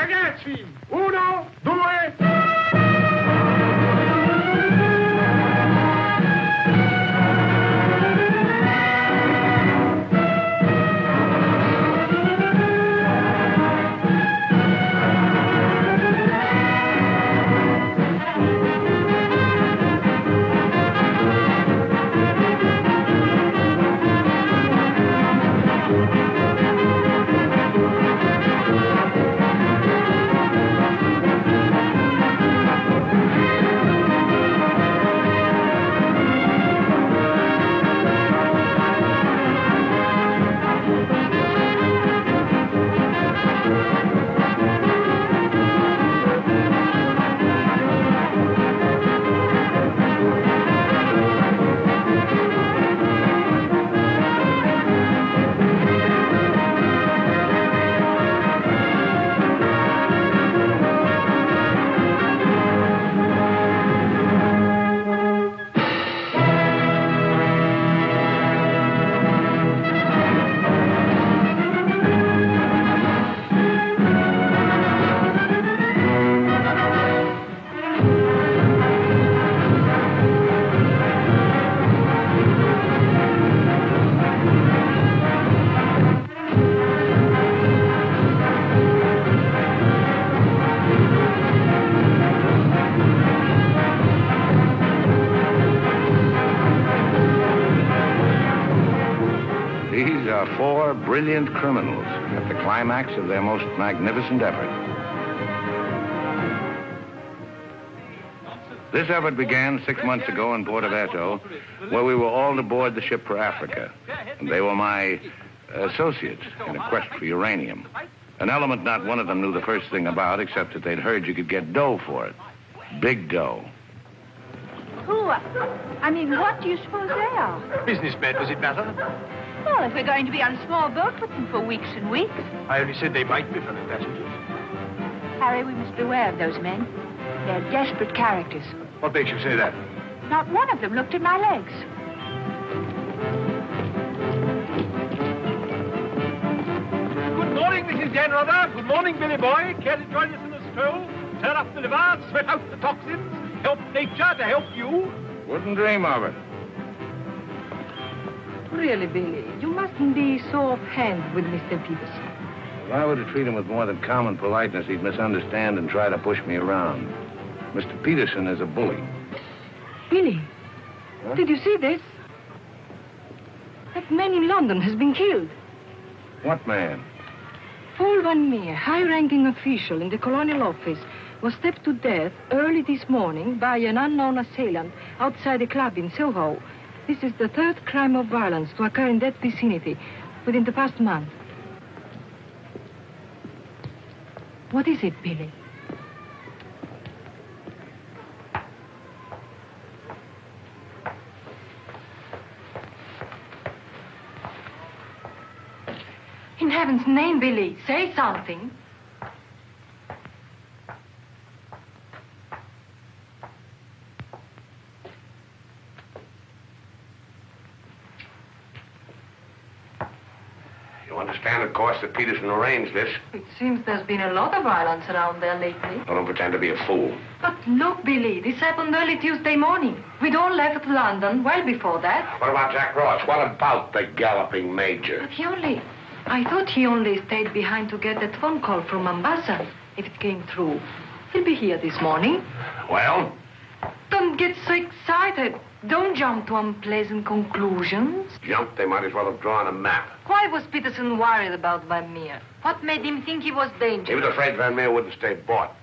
Ragazzi, 1, 2... These are 4 brilliant criminals at the climax of their most magnificent effort. This effort began 6 months ago in Porto Verto, where we were all aboard the ship for Africa. And they were my associates in a quest for uranium. An element not one of them knew the first thing about, except that they'd heard you could get dough for it. Big dough. Who? I mean, what do you suppose they are? Businessmen, does it matter? Well, if we're going to be on a small boat with them for weeks and weeks. I only said they might be fellow passengers. Harry, we must beware of those men. They're desperate characters. What makes you say that? Not one of them looked at my legs. Good morning, Mrs. Janrother. Good morning, Billy Boy. Care to join us in a stroll? Turn up the liver, sweat out the toxins, help nature to help you? Wouldn't dream of it. Really, Billy, you mustn't be so offhand with Mr. Peterson. If I were to treat him with more than common politeness, he'd misunderstand and try to push me around. Mr. Peterson is a bully. Billy, Huh? did you see this? That man in London has been killed. What man? Paul Van Meer, high-ranking official in the Colonial Office, was stabbed to death early this morning by an unknown assailant outside a club in Soho. This is the 3rd crime of violence to occur in that vicinity within the past month. What is it, Billy? In heaven's name, Billy, say something. You understand, of course, that Peterson arranged this. It seems there's been a lot of violence around there lately. I don't pretend to be a fool. But look, Billy, this happened early Tuesday morning. We'd all left London well before that. What about Jack Ross? What about the galloping major? But I thought he only stayed behind to get that phone call from Mombasa. If it came through, he'll be here this morning. Well? Don't get so excited. Don't jump to unpleasant conclusions. Jump, they might as well have drawn a map. Why was Peterson worried about Van Meer? What made him think he was dangerous? He was afraid Van Meer wouldn't stay bought.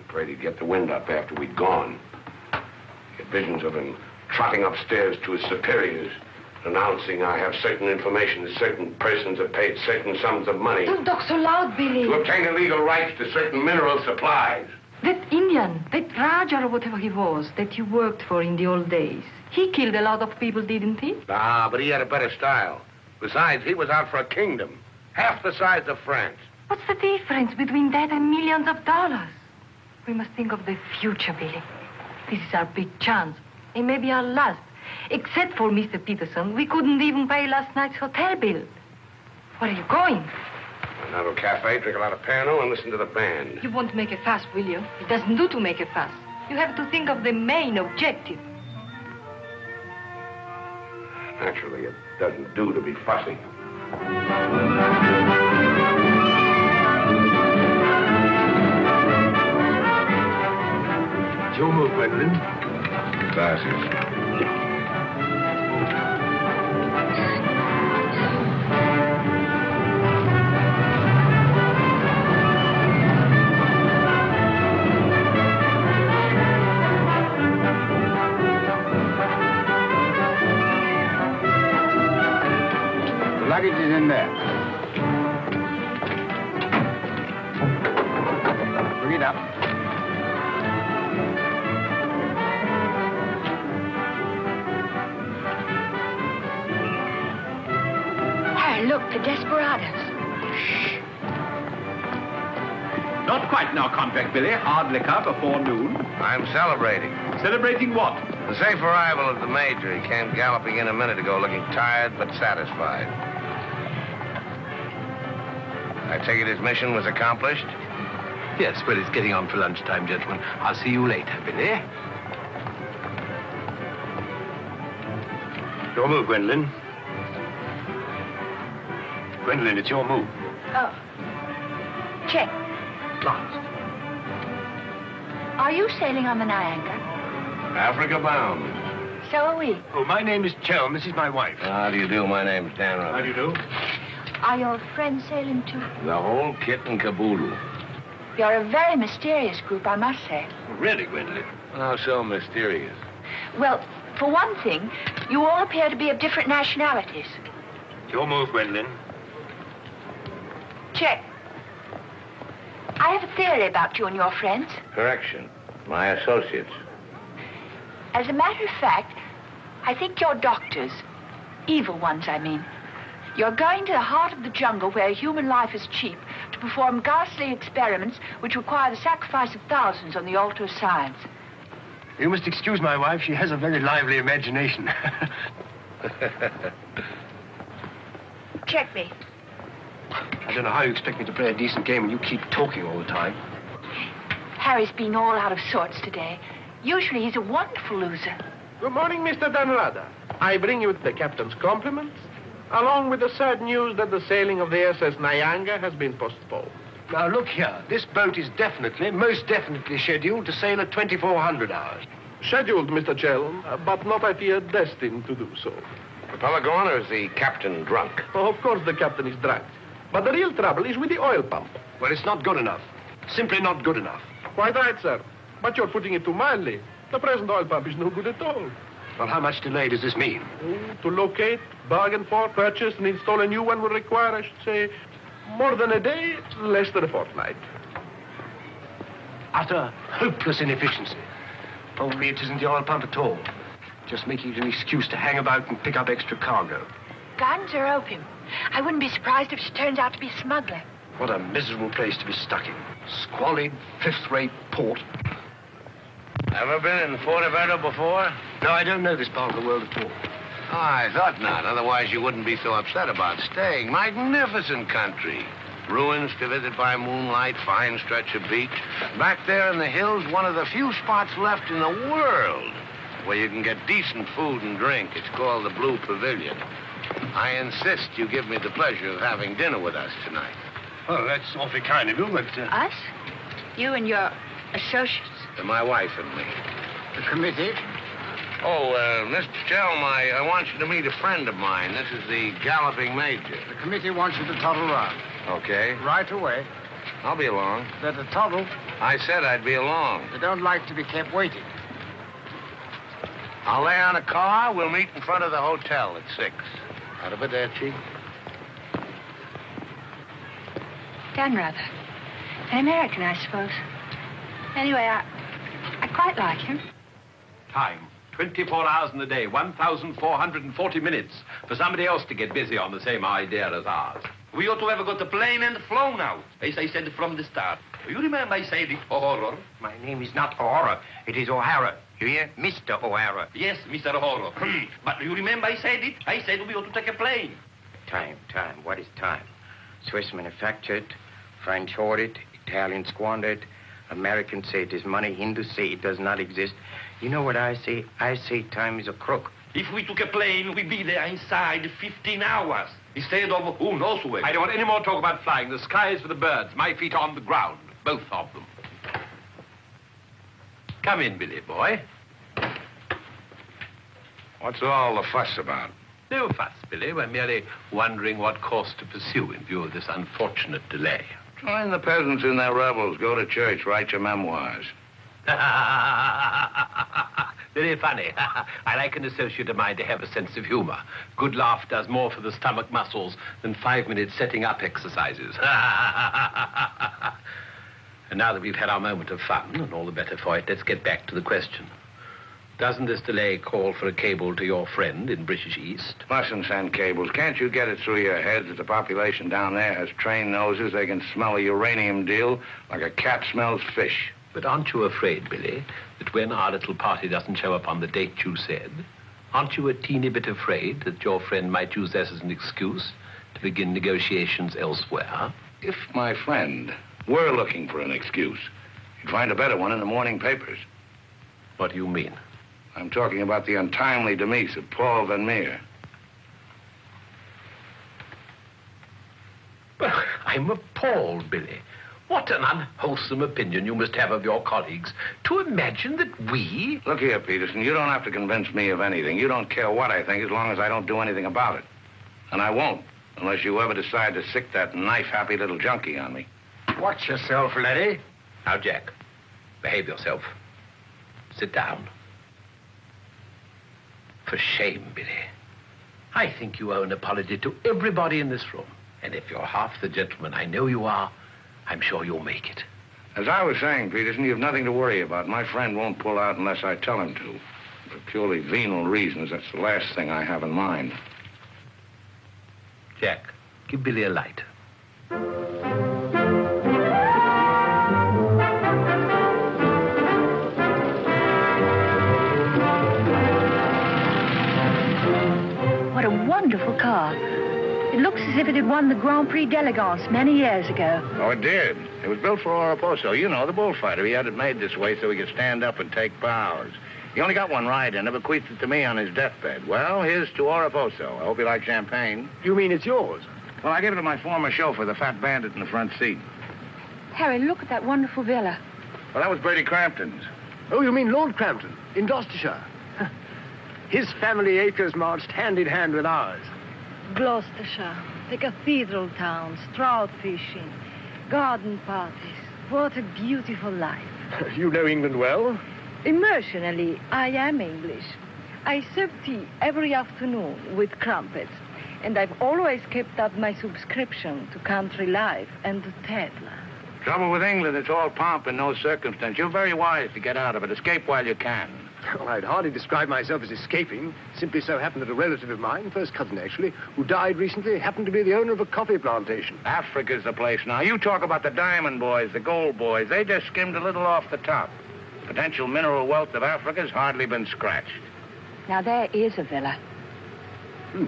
Afraid he'd get the wind up after we'd gone. Get visions of him trotting upstairs to his superiors, announcing I have certain information that certain persons have paid certain sums of money Don't talk so loud, Billy. to obtain illegal rights to certain mineral supplies. That Indian, that Raja or whatever he was, that you worked for in the old days, he killed a lot of people, didn't he? Ah, but he had a better style. Besides, he was out for a kingdom, half the size of France. What's the difference between that and millions of dollars? We must think of the future, Billy. This is our big chance. It may be our last. Except for Mr. Peterson, we couldn't even pay last night's hotel bill. Where are you going? Have a cafe, drink a lot of Pernod, and listen to the band. You won't make a fuss, will you? It doesn't do to make a fuss. You have to think of the main objective. Naturally, it doesn't do to be fussy. It's your move, Gwendolyn. Glasses. Luggage is in there. Bring it up. Harry, look, the desperados. Not quite now, Convict Billy. Hard liquor before noon. I'm celebrating. Celebrating what? The safe arrival of the Major. He came galloping in a minute ago looking tired but satisfied. I take it his mission was accomplished? Yes, well, it's getting on for lunchtime, gentlemen. I'll see you later, Billy. Your move, Gwendolyn. Gwendolyn, it's your move. Oh. Check. Last. Are you sailing on the Niagara? Africa bound. So are we. Oh, my name is Chelm. This is my wife. How do you do? My name's Dan Rutherford. How do you do? Are your friends sailing too? The whole kit and caboodle. You're a very mysterious group, I must say. Really, Gwendolyn? How so mysterious? Well, for one thing, you all appear to be of different nationalities. Your move, Gwendolyn. Check. I have a theory about you and your friends. Correction. My associates. As a matter of fact, I think you're doctors. Evil ones, I mean. You're going to the heart of the jungle where human life is cheap to perform ghastly experiments which require the sacrifice of thousands on the altar of science. You must excuse my wife. She has a very lively imagination. Check me. I don't know how you expect me to play a decent game when you keep talking all the time. Harry's been all out of sorts today. Usually he's a wonderful loser. Good morning, Mr. Danrada. I bring you the captain's compliments, along with the sad news that the sailing of the SS Nyanga has been postponed. Now, look here. This boat is definitely, most definitely scheduled to sail at 2400 hours. Scheduled, Mr. Chelm, but not, I fear, destined to do so. The fella gone, or is the captain drunk? Oh, of course the captain is drunk. But the real trouble is with the oil pump. Well, it's not good enough. Simply not good enough. Quite right, sir. But you're putting it too mildly. The present oil pump is no good at all. Well, how much delay does this mean? To locate, bargain for, purchase, and install a new one will require, I should say, more than a day, less than a fortnight. Utter, hopeless inefficiency. Probably it isn't the oil pump at all. Just making it an excuse to hang about and pick up extra cargo. Guns or opium? I wouldn't be surprised if she turns out to be a smuggler. What a miserable place to be stuck in. Squalid, fifth-rate port. Ever been in Forteventura before? No, I don't know this part of the world at all. Oh, I thought not. Otherwise, you wouldn't be so upset about staying. Magnificent country. Ruins to visit by moonlight, fine stretch of beach. Back there in the hills, one of the few spots left in the world where you can get decent food and drink. It's called the Blue Pavilion. I insist you give me the pleasure of having dinner with us tonight. Oh, that's awfully kind of you, but... Us? You and your associates? My wife and me. The committee? Oh, Mr. Chelm, I want you to meet a friend of mine. This is the Galloping Major. The committee wants you to toddle round. Okay. Right away. I'll be along. Better toddle. I said I'd be along. They don't like to be kept waiting. I'll lay on a car. We'll meet in front of the hotel at 6. Arrivederci. Dan Rather. An American, I suppose. Anyway, I quite like him. Time. 24 hours in the day, 1,440 minutes for somebody else to get busy on the same idea as ours. We ought to have got the plane and flown out, as I said from the start. You remember I said it, O'Hara? My name is not O'Hara. It is O'Hara. You hear? Mr. O'Hara. Yes, Mr. O'Hara. But you remember I said it? I said we ought to take a plane. Time. What is time? Swiss manufactured, French hoarded, Italians squandered, Americans say it is money, Hindus say it does not exist. You know what I say? I say time is a crook. If we took a plane, we'd be there inside 15 hours. Instead of who knows where. I don't want any more talk about flying. The sky is for the birds. My feet are on the ground. Both of them. Come in, Billy boy. What's all the fuss about? No fuss, Billy. We're merely wondering what course to pursue in view of this unfortunate delay. Join the peasants in their revels. Go to church. Write your memoirs. Very funny. I like an associate of mine to have a sense of humor. Good laugh does more for the stomach muscles than 5 minutes setting up exercises. And now that we've had our moment of fun, and all the better for it, let's get back to the question. Doesn't this delay call for a cable to your friend in British East? Mustn't send cables. Can't you get it through your heads that the population down there has trained noses? They can smell a uranium deal like a cat smells fish. But aren't you afraid, Billy, that when our little party doesn't show up on the date you said, aren't you a teeny bit afraid that your friend might use this as an excuse to begin negotiations elsewhere? If my friend were looking for an excuse, you'd find a better one in the morning papers. What do you mean? I'm talking about the untimely demise of Paul Van Meer. Well, I'm appalled, Billy. What an unwholesome opinion you must have of your colleagues to imagine that we... Look here, Peterson, you don't have to convince me of anything. You don't care what I think as long as I don't do anything about it. And I won't, unless you ever decide to sick that knife-happy little junkie on me. Watch yourself, laddie. Now, Jack, behave yourself. Sit down. For shame, Billy. I think you owe an apology to everybody in this room. And if you're half the gentleman I know you are, I'm sure you'll make it. As I was saying, Peterson, you have nothing to worry about. My friend won't pull out unless I tell him to. For purely venal reasons, that's the last thing I have in mind. Jack, give Billy a light. What a wonderful car. It looks as if it had won the Grand Prix d'Elegance many years ago. Oh, it did. It was built for Oraposo. You know, the bullfighter. He had it made this way so he could stand up and take bows. He only got one ride in it, bequeathed it to me on his deathbed. Well, here's to Oraposo. I hope you like champagne. You mean it's yours? Well, I gave it to my former chauffeur, the fat bandit in the front seat. Harry, look at that wonderful villa. Well, that was Bertie Crampton's. Oh, you mean Lord Crampton, in Gloucestershire? His family acres marched hand in hand with ours. Gloucestershire, the cathedral towns, trout fishing, garden parties. What a beautiful life. You know England well? Emotionally, I am English. I serve tea every afternoon with crumpets, and I've always kept up my subscription to Country Life and to Tedler. Trouble with England, it's all pomp and no circumstance. You're very wise to get out of it. Escape while you can. Well, I'd hardly describe myself as escaping. Simply so happened that a relative of mine, first cousin actually, who died recently, happened to be the owner of a coffee plantation. Africa's the place now. You talk about the diamond boys, the gold boys. They just skimmed a little off the top. The potential mineral wealth of Africa's hardly been scratched. Now, there is a villa.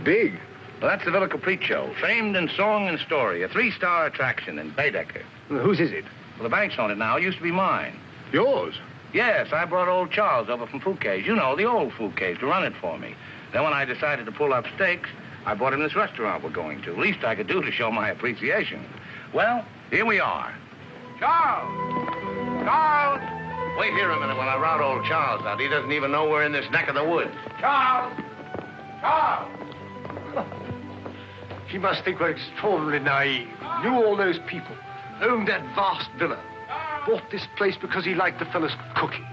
Big. Well, that's the Villa Capriccio, famed in song and story, a 3-star attraction in Baedeker. Well, whose is it? Well, the bank's on it now. It used to be mine. Yours? Yes, I brought old Charles over from Fouquet's. You know, the old Fouquet's, to run it for me. Then when I decided to pull up stakes, I bought him this restaurant we're going to. Least I could do to show my appreciation. Well, here we are. Charles! Charles! Wait here a minute while I rout old Charles out. He doesn't even know we're in this neck of the woods. Charles! Charles! He must think we're extraordinarily naive. Knew all those people. Owned that vast villa. Bought this place because he liked the fellow's cooking.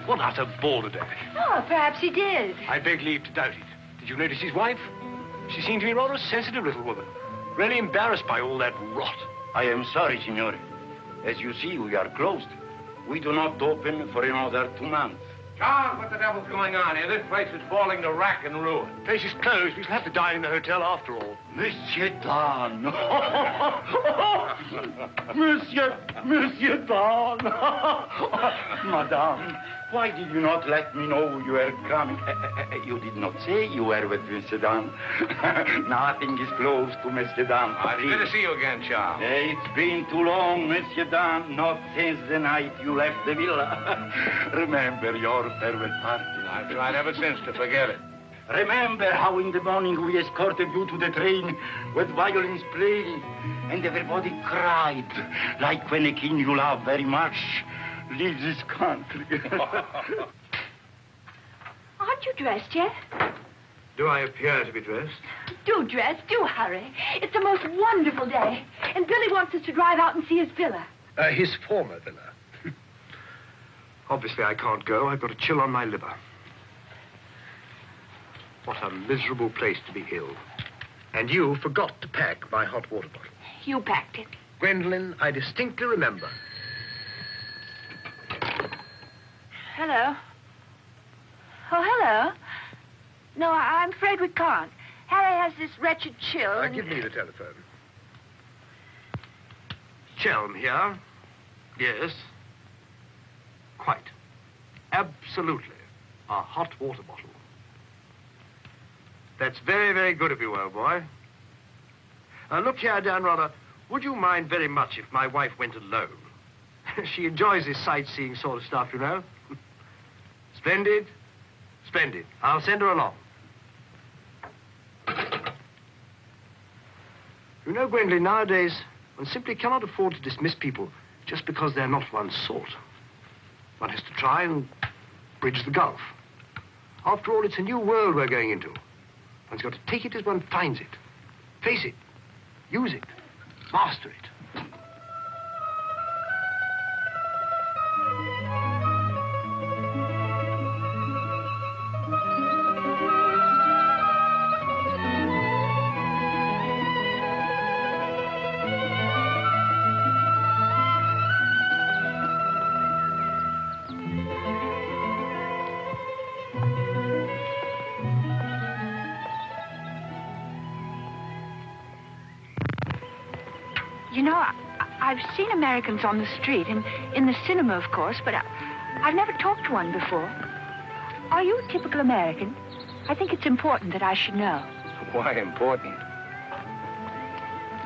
What utter balderdash. Oh, perhaps he did. I beg leave to doubt it. Did you notice his wife? She seemed to be rather a sensitive little woman. Really embarrassed by all that rot. I am sorry, signore. As you see, we are closed. We do not open for another 2 months. Charles, what the devil's going on here? This place is falling to rack and ruin. Place is closed. We shall have to dine in the hotel after all. Monsieur Dan. Monsieur Dan. Madame, why did you not let me know you were coming? You did not say you were with Monsieur Dan. Nothing is close to Monsieur Dan. It's good to see you again, Charles. It's been too long, Monsieur Dan. Not since the night you left the villa. Remember your farewell party. I've tried ever since to forget it. Remember how in the morning we escorted you to the train with violins playing and everybody cried like when a king you love very much leaves his country. Aren't you dressed yet? Do I appear to be dressed? Do dress, do hurry. It's the most wonderful day. And Billy wants us to drive out and see his villa. His former villa. Obviously, I can't go. I've got a chill on my liver. What a miserable place to be ill. And you forgot to pack my hot water bottle. You packed it. Gwendolyn, I distinctly remember. Hello. Oh, hello. No, I'm afraid we can't. Harry has this wretched chill. Give me the telephone. Chelm here. Yes. Quite. Absolutely. A hot water bottle. That's very, very good of you, old boy. Look here, Dan Rather, would you mind very much if my wife went alone? She enjoys this sightseeing sort of stuff, you know. Splendid. Splendid. I'll send her along. You know, Gwendolyn, nowadays, one simply cannot afford to dismiss people just because they're not one's sort. One has to try and bridge the gulf. After all, it's a new world we're going into. One's got to take it as one finds it. Face it. Use it. Master it. You know, I've seen Americans on the street and in the cinema, of course, but I've never talked to one before. Are you a typical American? I think it's important that I should know. Why important?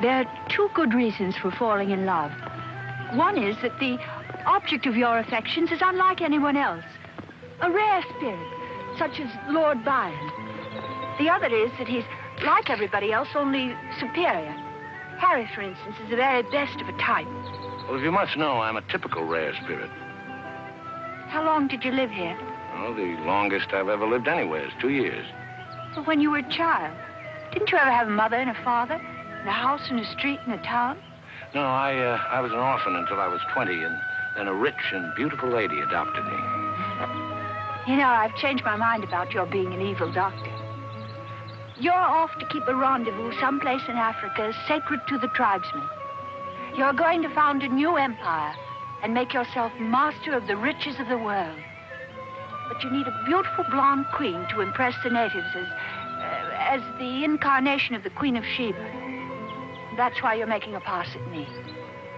There are two good reasons for falling in love. One is that the object of your affections is unlike anyone else. A rare spirit, such as Lord Byron. The other is that he's like everybody else, only superior. Harry, for instance, is the very best of a type. Well, as you must know, I'm a typical rare spirit. How long did you live here? Oh, the longest I've ever lived anywhere is 2 years. Well, when you were a child. Didn't you ever have a mother and a father? And a house and a street and a town? No, I was an orphan until I was 20, and then a rich and beautiful lady adopted me. You know, I've changed my mind about your being an evil doctor. You're off to keep a rendezvous someplace in Africa sacred to the tribesmen. You're going to found a new empire and make yourself master of the riches of the world. But you need a beautiful blonde queen to impress the natives as the incarnation of the Queen of Sheba. That's why you're making a pass at me.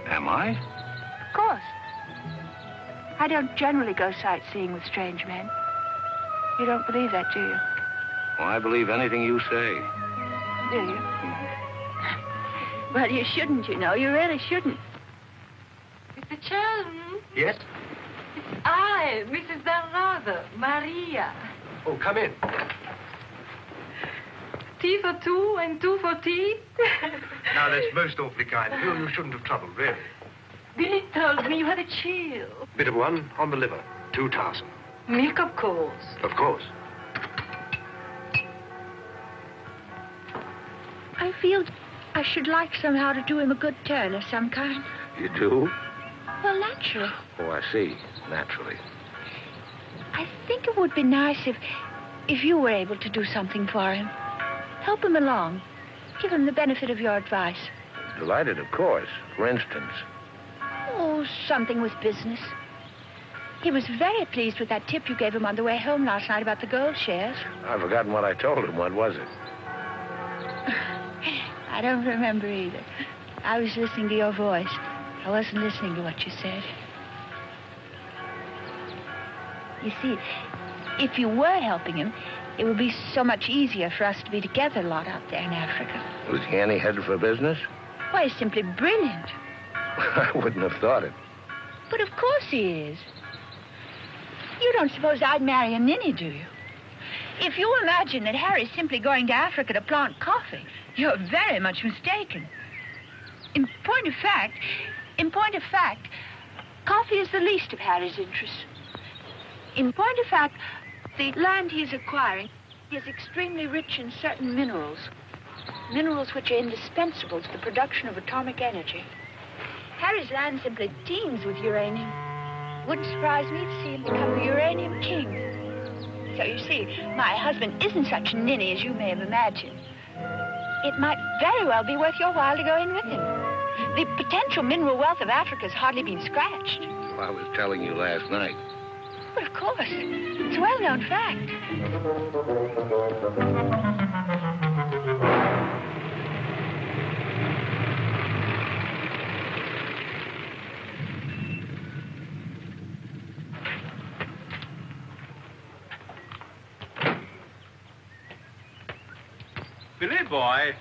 Am I? Of course. I don't generally go sightseeing with strange men. You don't believe that, do you? Well, I believe anything you say. Do you? Well, you shouldn't, you know. You really shouldn't. Mr. Chelm? Yes? It's I, Mrs. Dalrada, Maria. Oh, come in. Tea for two and two for tea? Now, that's most awfully kind of you. You shouldn't have troubled, really. Billy told me you had a chill. Bit of one on the liver. 2 tarsen. Milk, of course. Of course. I feel I should like somehow to do him a good turn of some kind. You do? Well, naturally. Oh, I see. Naturally. I think it would be nice if you were able to do something for him. Help him along. Give him the benefit of your advice. Delighted, of course. For instance. Oh, something with business. He was very pleased with that tip you gave him on the way home last night about the gold shares. I've forgotten what I told him. What was it? I don't remember either. I was listening to your voice. I wasn't listening to what you said. You see, if you were helping him, it would be so much easier for us to be together a lot out there in Africa. Was he any headed for business? Why, he's simply brilliant. I wouldn't have thought it. But of course he is. You don't suppose I'd marry a ninny, do you? If you imagine that Harry's simply going to Africa to plant coffee, you're very much mistaken. In point of fact, coffee is the least of Harry's interests. In point of fact, the land he's acquiring is extremely rich in certain minerals. Minerals which are indispensable to the production of atomic energy. Harry's land simply teems with uranium. Wouldn't surprise me to see him become the uranium king. So you see, my husband isn't such a ninny as you may have imagined. It might very well be worth your while to go in with him. The potential mineral wealth of Africa's hardly been scratched. Well, I was telling you last night. But of course, it's a well-known fact. Billy boy.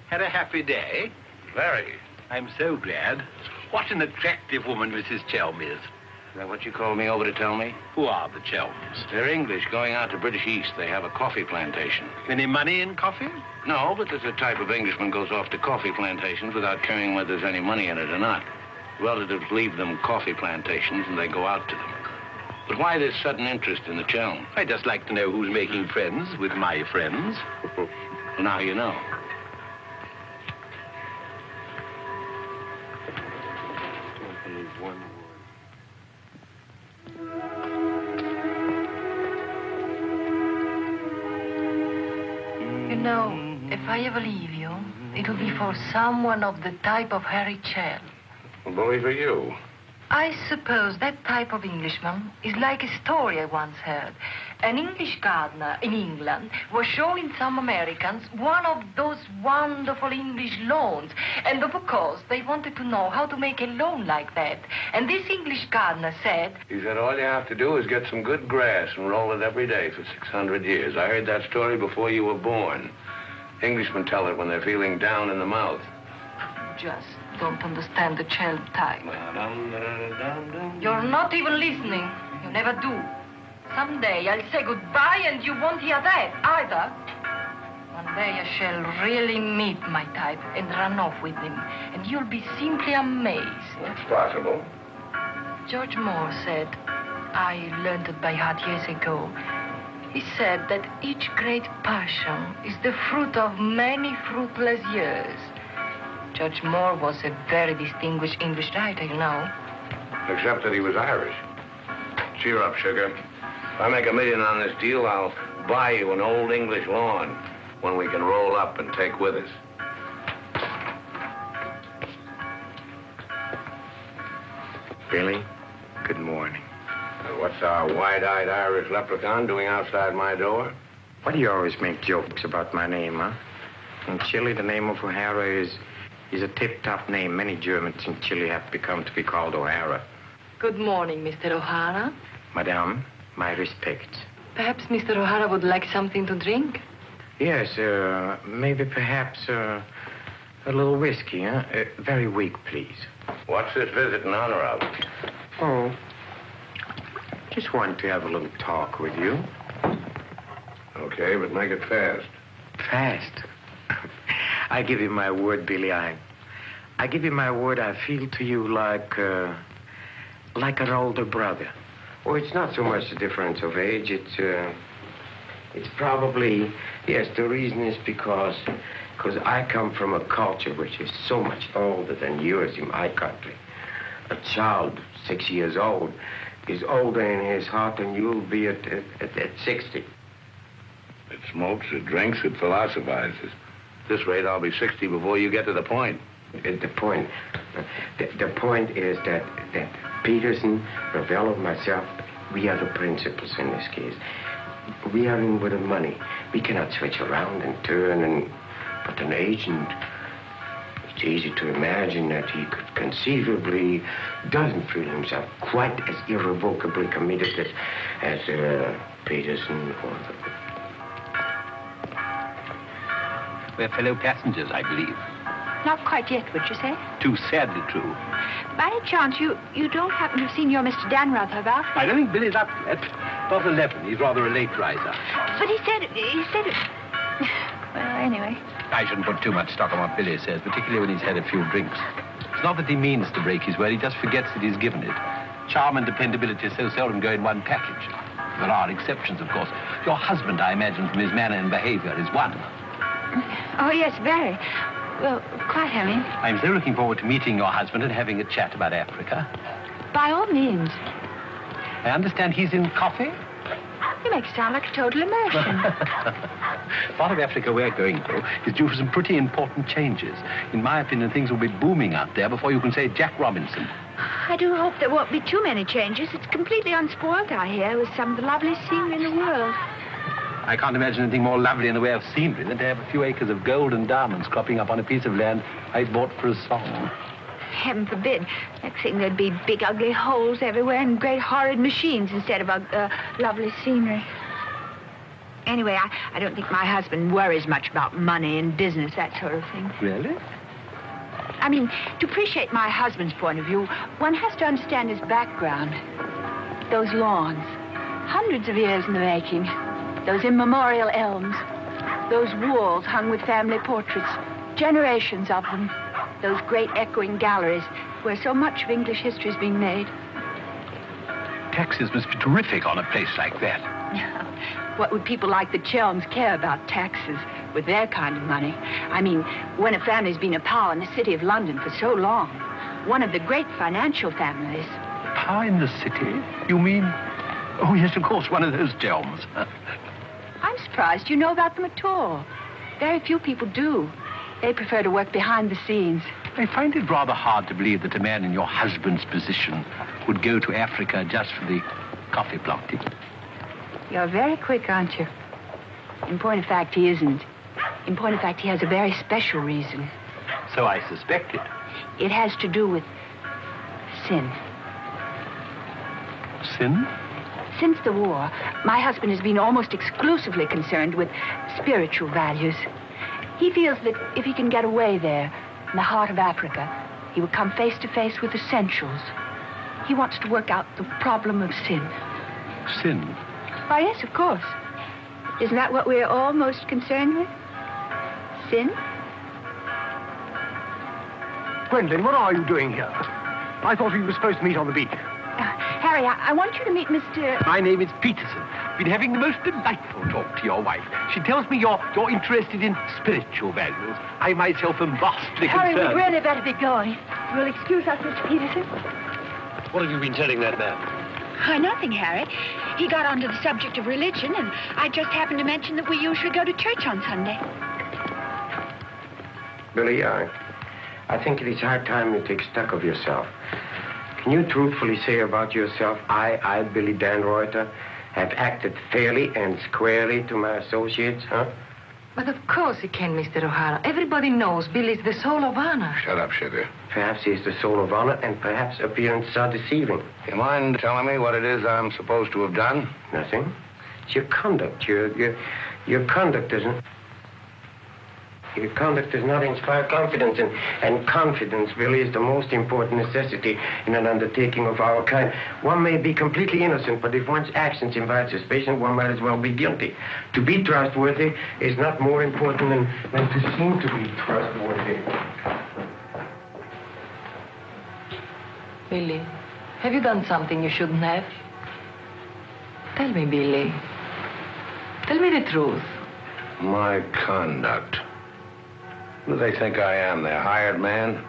Had a happy day? Very. I'm so glad. What an attractive woman Mrs. Chelm is. Is that what you called me over to tell me? Who are the Chelms? They're English going out to British East. They have a coffee plantation. Any money in coffee? No, but there's a type of Englishman goes off to coffee plantations without caring whether there's any money in it or not. Relatives leave them coffee plantations and they go out to them. But why this sudden interest in the Chelm? I'd just like to know who's making friends with my friends. Well, now you know. You know, if I ever leave you, it'll be for someone of the type of Harry Chelm. Well, bully for you. I suppose that type of Englishman is like a story I once heard. An English gardener in England was showing some Americans one of those wonderful English lawns. And of course, they wanted to know how to make a lawn like that. And this English gardener said... He said all you have to do is get some good grass and roll it every day for 600 years. I heard that story before you were born. Englishmen tell it when they're feeling down in the mouth. Just don't understand the Chelm type. You're not even listening. You never do. Someday I'll say goodbye and you won't hear that either. One day I shall really meet my type and run off with him. And you'll be simply amazed. That's possible. George Moore said, I learned it by heart years ago. He said that each great passion is the fruit of many fruitless years. George Moore was a very distinguished English writer, you know. Except that he was Irish. Cheer up, sugar. If I make $1 million on this deal, I'll buy you an old English lawn, one we can roll up and take with us. Billy, good morning. What's our wide-eyed Irish leprechaun doing outside my door? Why do you always make jokes about my name, huh? In Chile, the name of O'Hara is a tip-top name. Many Germans in Chile have become to be called O'Hara. Good morning, Mr. O'Hara. Madame, my respects. Perhaps Mr. O'Hara would like something to drink? Yes, maybe perhaps a little whiskey, huh? Very weak, please. What's this visit in honor of? Oh, just wanted to have a little talk with you. Okay, but make it fast. Fast? I give you my word, Billy. I give you my word. I feel to you like an older brother. Oh, it's not so much the difference of age. It's probably, yes, the reason is because I come from a culture which is so much older than yours in my country. A child 6 years old is older in his heart than you'll be at 60. It smokes, it drinks, it philosophizes. At this rate, I'll be 60 before you get to the point. The point is that Peterson, Ravello, myself, we are the principals in this case. We are in with the money. We cannot switch around and turn, but an agent, it's easy to imagine that he could conceivably doesn't feel himself quite as irrevocably committed as Peterson or the... We're fellow passengers, I believe. Not quite yet, would you say? Too sadly true. By any chance, you don't happen to have seen your Mr. Dan about? I don't think Billy's up yet. About 11. He's rather a late riser. But he said it. Well, anyway. I shouldn't put too much stock on what Billy says, particularly when he's had a few drinks. It's not that he means to break his word, he just forgets that he's given it. Charm and dependability so seldom go in one package. There are exceptions, of course. Your husband, I imagine, from his manner and behavior, is one. Oh, yes, very. Well, quite, Harry. I'm so looking forward to meeting your husband and having a chat about Africa. By all means. I understand he's in coffee? You make it sound like a total immersion. Part of Africa we're going to is due for some pretty important changes. In my opinion, things will be booming out there before you can say Jack Robinson. I do hope there won't be too many changes. It's completely unspoiled out here with some of the loveliest scenery in the world. I can't imagine anything more lovely in the way of scenery than to have a few acres of gold and diamonds cropping up on a piece of land I bought for a song. Heaven forbid. Next thing there'd be big, ugly holes everywhere and great, horrid machines instead of lovely scenery. Anyway, I don't think my husband worries much about money and business, that sort of thing. Really? I mean, to appreciate my husband's point of view, one has to understand his background. Those lawns, hundreds of years in the making. Those immemorial elms. Those walls hung with family portraits. Generations of them. Those great echoing galleries where so much of English history is being made. Taxes must be terrific on a place like that. What would people like the Chelms care about taxes with their kind of money? I mean, when a family's been a power in the city of London for so long, one of the great financial families. Power in the city? You mean? Oh, yes, of course, one of those Chelms. I'm surprised you know about them at all. Very few people do. They prefer to work behind the scenes. I find it rather hard to believe that a man in your husband's position would go to Africa just for the coffee planting. You're very quick, aren't you? In point of fact, he isn't. In point of fact, he has a very special reason. So I suspected. It has to do with sin. Sin? Since the war, my husband has been almost exclusively concerned with spiritual values. He feels that if he can get away there, in the heart of Africa, he will come face to face with essentials. He wants to work out the problem of sin. Sin? Why, yes, of course. Isn't that what we're all most concerned with? Sin? Gwendolyn, what are you doing here? I thought we were supposed to meet on the beach. Harry, I want you to meet Mr... My name is Peterson. Been having the most delightful talk to your wife. She tells me you're interested in spiritual values. I myself am vastly Harry, concerned. we'd really better be going. You'll excuse us, Mr. Peterson? What have you been telling that man? Nothing, Harry. He got onto the subject of religion, and I just happened to mention that we usually go to church on Sunday. Billy, I think it is high time you take stock of yourself. Can you truthfully say about yourself, I, Billy Dan Reuter, have acted fairly and squarely to my associates, huh? But of course he can, Mr. O'Hara. Everybody knows Billy's the soul of honor. Shut up, sugar. Perhaps he's the soul of honor, and perhaps appearances are deceiving. You mind telling me what it is I'm supposed to have done? Nothing. It's your conduct. Your conduct doesn't... Your conduct does not inspire confidence, and confidence really is the most important necessity in an undertaking of our kind. One may be completely innocent, but if one's actions invite suspicion, one might as well be guilty. To be trustworthy is not more important than to seem to be trustworthy. Billy, have you done something you shouldn't have? Tell me, Billy. Tell me the truth. My conduct. Who do they think I am, their hired man?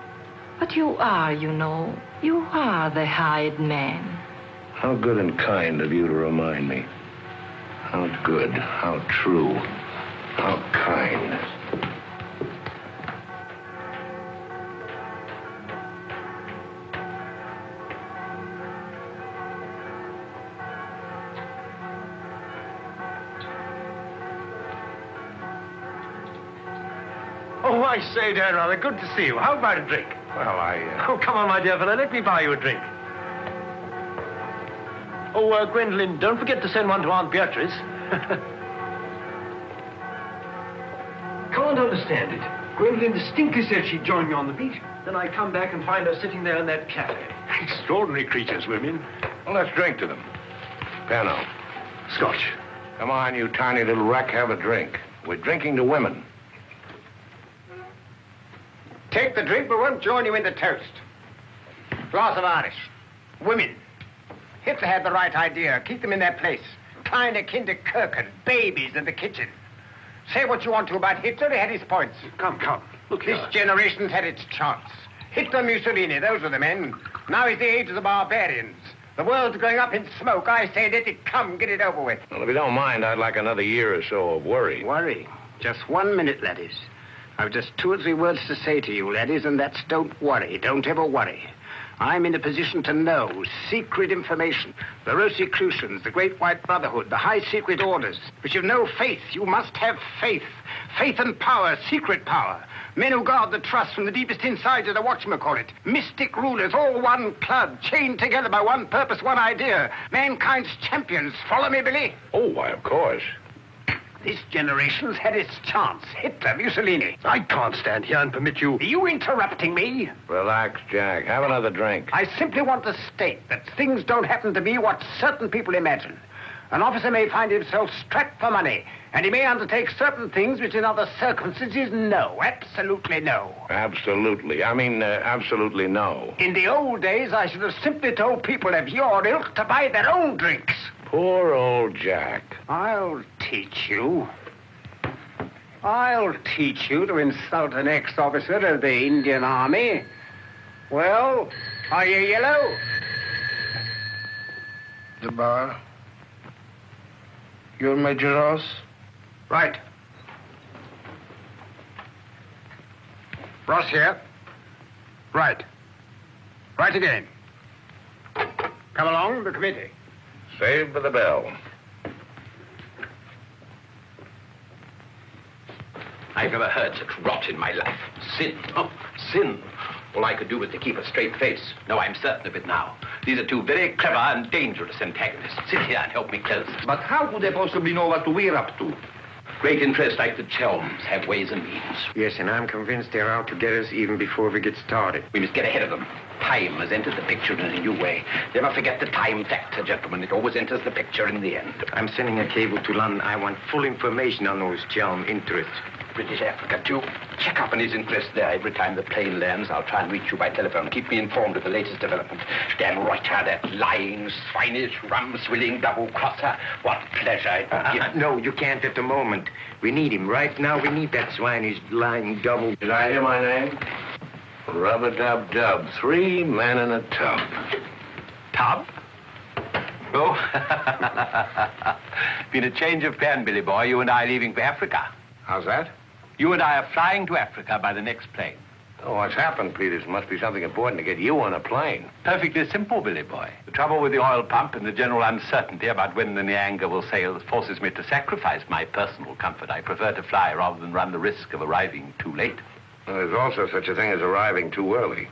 But you are, you know. You are the hired man. How good and kind of you to remind me. How good, how true, how kind. I say, Dan, rather good to see you. How about a drink? Well, Oh, come on, my dear fellow. Let me buy you a drink. Oh, Gwendolyn, don't forget to send one to Aunt Beatrice. Can't understand it. Gwendolyn distinctly said she'd join me on the beach. Then I come back and find her sitting there in that cafe. Extraordinary creatures, women. Well, let's drink to them. Pano. Scotch. Come on, you tiny little wreck, have a drink. We're drinking to women. Take the drink, but won't join you in the toast. Glass of Irish. Women. Hitler had the right idea. Keep them in their place. Kleine Kinderkirchen, babies in the kitchen. Say what you want to about Hitler, he had his points. Come. Look This here. generation's had its chance. Hitler, Mussolini, those were the men. Now is the age of the barbarians. The world's going up in smoke. I say, let it come, get it over with. Well, if you don't mind, I'd like another year or so of worry. Worry? Just 1 minute, laddies. I've just 2 or 3 words to say to you, laddies, and that's don't worry. Don't ever worry. I'm in a position to know secret information. The Rosicrucians, the Great White Brotherhood, the high secret orders. But you've no faith. You must have faith. Faith and power, secret power. Men who guard the trust from the deepest inside of the whatchamacallit. Mystic rulers, all one club, chained together by one purpose, one idea. Mankind's champions. Follow me, Billy? Oh, why, of course. This generation's had its chance. Hitler, Mussolini. I can't stand here and permit you... Are you interrupting me? Relax, Jack. Have another drink. I simply want to state that things don't happen to be what certain people imagine. An officer may find himself strapped for money, and he may undertake certain things which in other circumstances, no. Absolutely no. Absolutely. Absolutely no. In the old days, I should have simply told people of your ilk to buy their own drinks. Poor old Jack. I'll teach you. I'll teach you to insult an ex-officer of the Indian Army. Well, are you yellow? The bar. You're Major Ross? Right. Ross here. Right. Right again. Come along, the committee. Saved by the bell. I've never heard such rot in my life. Sin. Oh, sin. All I could do was to keep a straight face. No, I'm certain of it now. These are 2 very clever and dangerous antagonists. Sit here and help me close. But how could they possibly know what we're up to? Great interests like the Chelms have ways and means. Yes, and I'm convinced they're out to get us even before we get started. We must get ahead of them. Time has entered the picture in a new way. Never forget the time factor, gentlemen. It always enters the picture in the end. I'm sending a cable to London. I want full information on those Chelm interests. British Africa, too. Check up on his interest there. Every time the plane lands, I'll try and reach you by telephone. Keep me informed of the latest development. Dan Reuter, that lying, swinish, rum-swilling double-crosser. What pleasure it would give. No, you can't at the moment. We need him. Right now, we need that swinish, lying double... Did I hear my name? Rub-a-dub-dub. 3 men in a tub. Tub? Oh. Been a change of plan, Billy boy. You and I leaving for Africa. How's that? You and I are flying to Africa by the next plane. Oh, what's happened, Peters? Must be something important to get you on a plane. Perfectly simple, Billy boy. The trouble with the oil pump and the general uncertainty about when the Nyanga will sail forces me to sacrifice my personal comfort. I prefer to fly rather than run the risk of arriving too late. Well, there's also such a thing as arriving too early.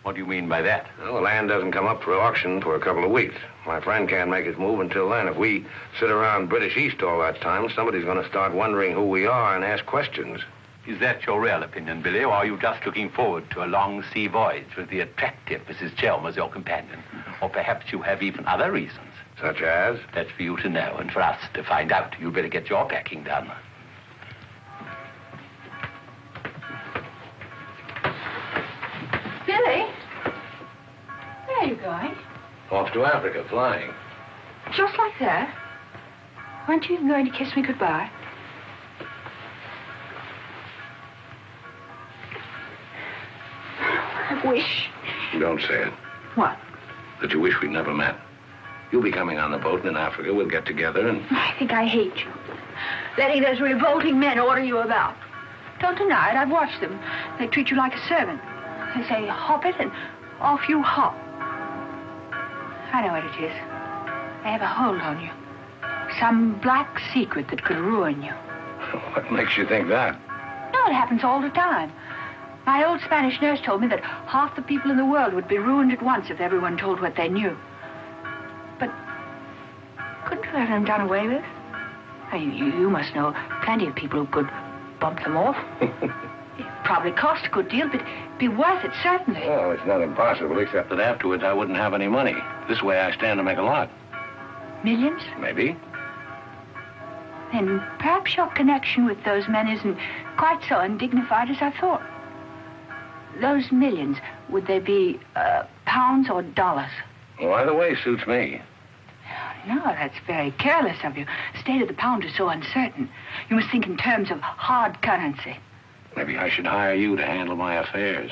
What do you mean by that? Well, the land doesn't come up for auction for a couple of weeks. My friend can't make his move until then. If we sit around British East all that time, somebody's going to start wondering who we are and ask questions. Is that your real opinion, Billy, or are you just looking forward to a long sea voyage with the attractive Mrs. Chelm as your companion? Or perhaps you have even other reasons. Such as? That's for you to know and for us to find out. You'd better get your packing done. Billy? Where are you going? Off to Africa, flying. Just like that? Weren't you even going to kiss me goodbye? I wish. Don't say it. What? That you wish we'd never met. You'll be coming on the boat, and in Africa we'll get together and... I think I hate you. Letting those revolting men order you about. Don't deny it. I've watched them. They treat you like a servant. They say, hop it, and off you hop. I know what it is. They have a hold on you. Some black secret that could ruin you. What makes you think that? No, know it happens all the time. My old Spanish nurse told me that half the people in the world would be ruined at once if everyone told what they knew. But couldn't you let them done away with? You must know plenty of people who could bump them off. It probably cost a good deal, but it'd be worth it, certainly. Well, it's not impossible, except that afterwards I wouldn't have any money. This way I stand to make a lot. Millions? Maybe. Then perhaps your connection with those men isn't quite so undignified as I thought. Those millions, would they be pounds or dollars? Well, either way suits me. No, that's very careless of you. The state of the pound is so uncertain. You must think in terms of hard currency. Maybe I should hire you to handle my affairs.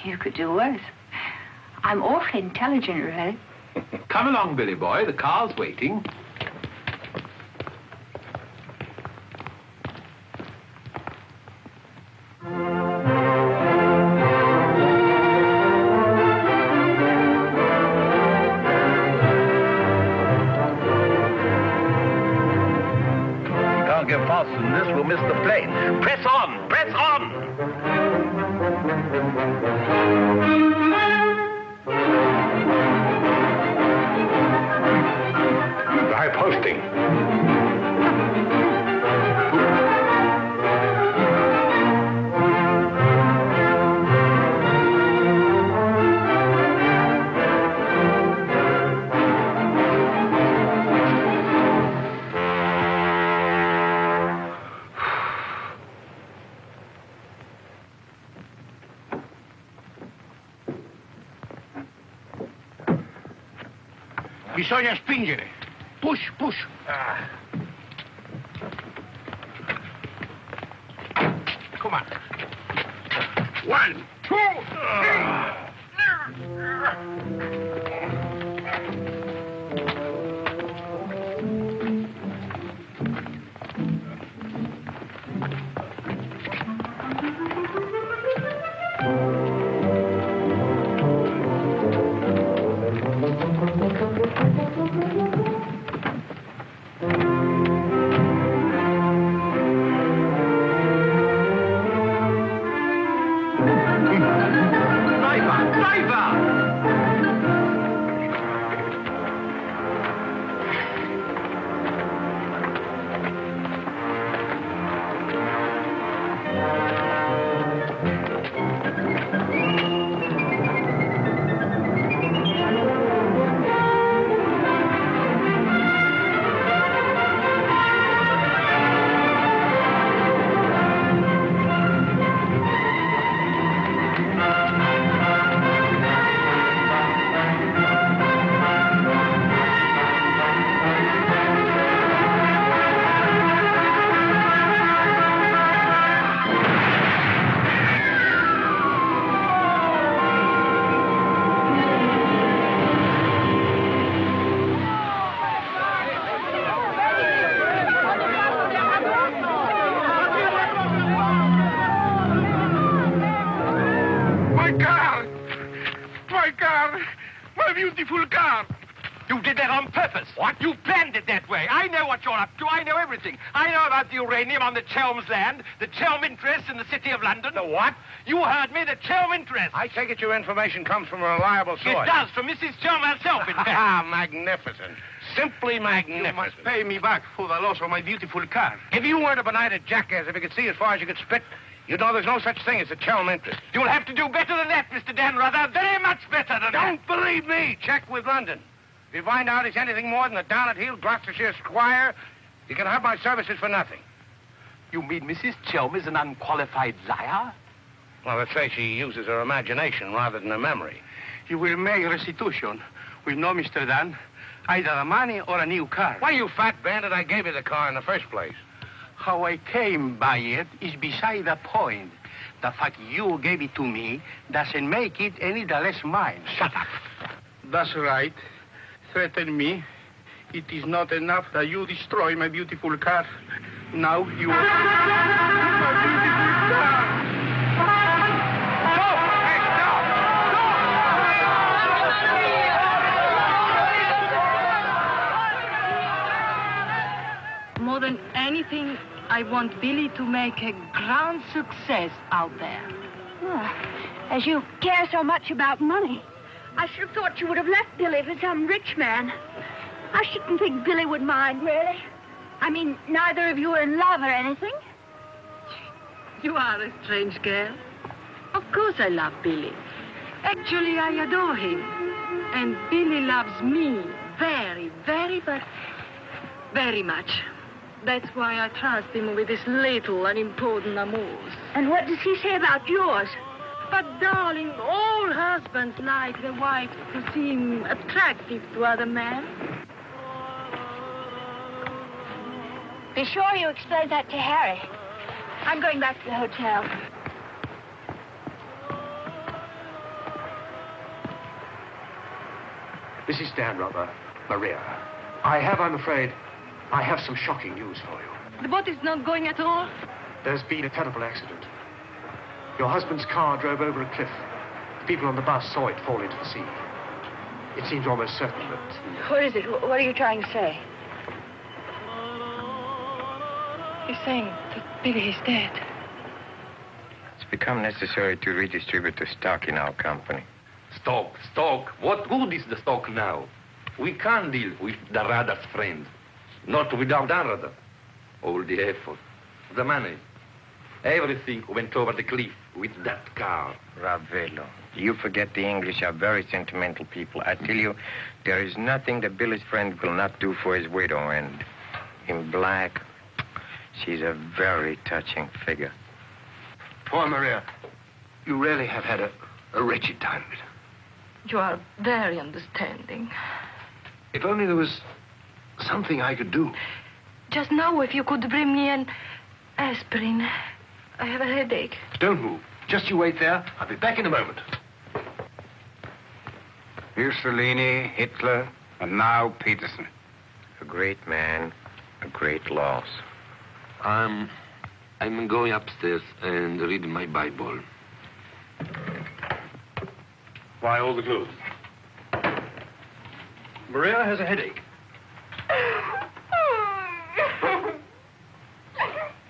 You could do worse. I'm awfully intelligent, really. Come along, Billy boy. The car's waiting. Can't get faster than this, we'll miss the plane. Press on! Press on! High posting. Bisogna spingere. Push, push. Come on. 1, 2, purpose. What? You planned it that way. I know what you're up to. I know everything. I know about the uranium on the Chelms land, the Chelm interest in the City of London. The what? You heard me, the Chelm interest. I take it your information comes from a reliable source. It does, from Mrs. Chelm herself, in fact. Ah, magnificent. Simply magnificent. You must pay me back for the loss of my beautiful car. If you weren't a benighted jackass, if you could see as far as you could spit, you'd know there's no such thing as a Chelm interest. You'll have to do better than that, Mr. Danrother. Very much better than that. Don't believe me. Check with London. If you find out he's anything more than a down-at-heel Gloucestershire squire, you can have my services for nothing. You mean Mrs. Chelm is an unqualified liar? Well, let's say she uses her imagination rather than her memory. You will make restitution. We know, Mr. Dan, either the money or a new car. Why, you fat bandit, I gave you the car in the first place. How I came by it is beside the point. The fact you gave it to me doesn't make it any the less mine. Shut up. That's right. Threaten me. It is not enough that you destroy my beautiful car. Now you... my beautiful car! More than anything, I want Billy to make a grand success out there. As you care so much about money, I should have thought you would have left Billy for some rich man. I shouldn't think Billy would mind, really. I mean, neither of you are in love or anything. You are a strange girl. Of course I love Billy. Actually, I adore him. And Billy loves me very, very, very much. That's why I trust him with his little unimportant amours. And what does he say about yours? But, darling, all husbands like their wives to seem attractive to other men. Be sure you explain that to Harry. I'm going back to the hotel. Mrs. Stanrother, Maria, I'm afraid, I have some shocking news for you. The boat is not going at all? There's been a terrible accident. Your husband's car drove over a cliff. The people on the bus saw it fall into the sea. It seems almost certain that... What is it? What are you trying to say? He's saying that Billy is dead. It's become necessary to redistribute the stock in our company. Stock. What good is the stock now? We can't deal with the Radar's friends. Not without Anrada. All the effort, the money, everything went over the cliff with that car. Ravello, you forget the English are very sentimental people. I tell you, there is nothing that Billy's friend will not do for his widow, and in black, she's a very touching figure. Poor Maria, you really have had a wretched time of it. You are very understanding. If only there was something I could do. Just now, if you could bring me an aspirin. I have a headache. Don't move. Just you wait there. I'll be back in a moment. Mussolini, Hitler, and now Peterson. A great man, a great loss. I'm going upstairs and reading my Bible. Why all the clothes? Maria has a headache.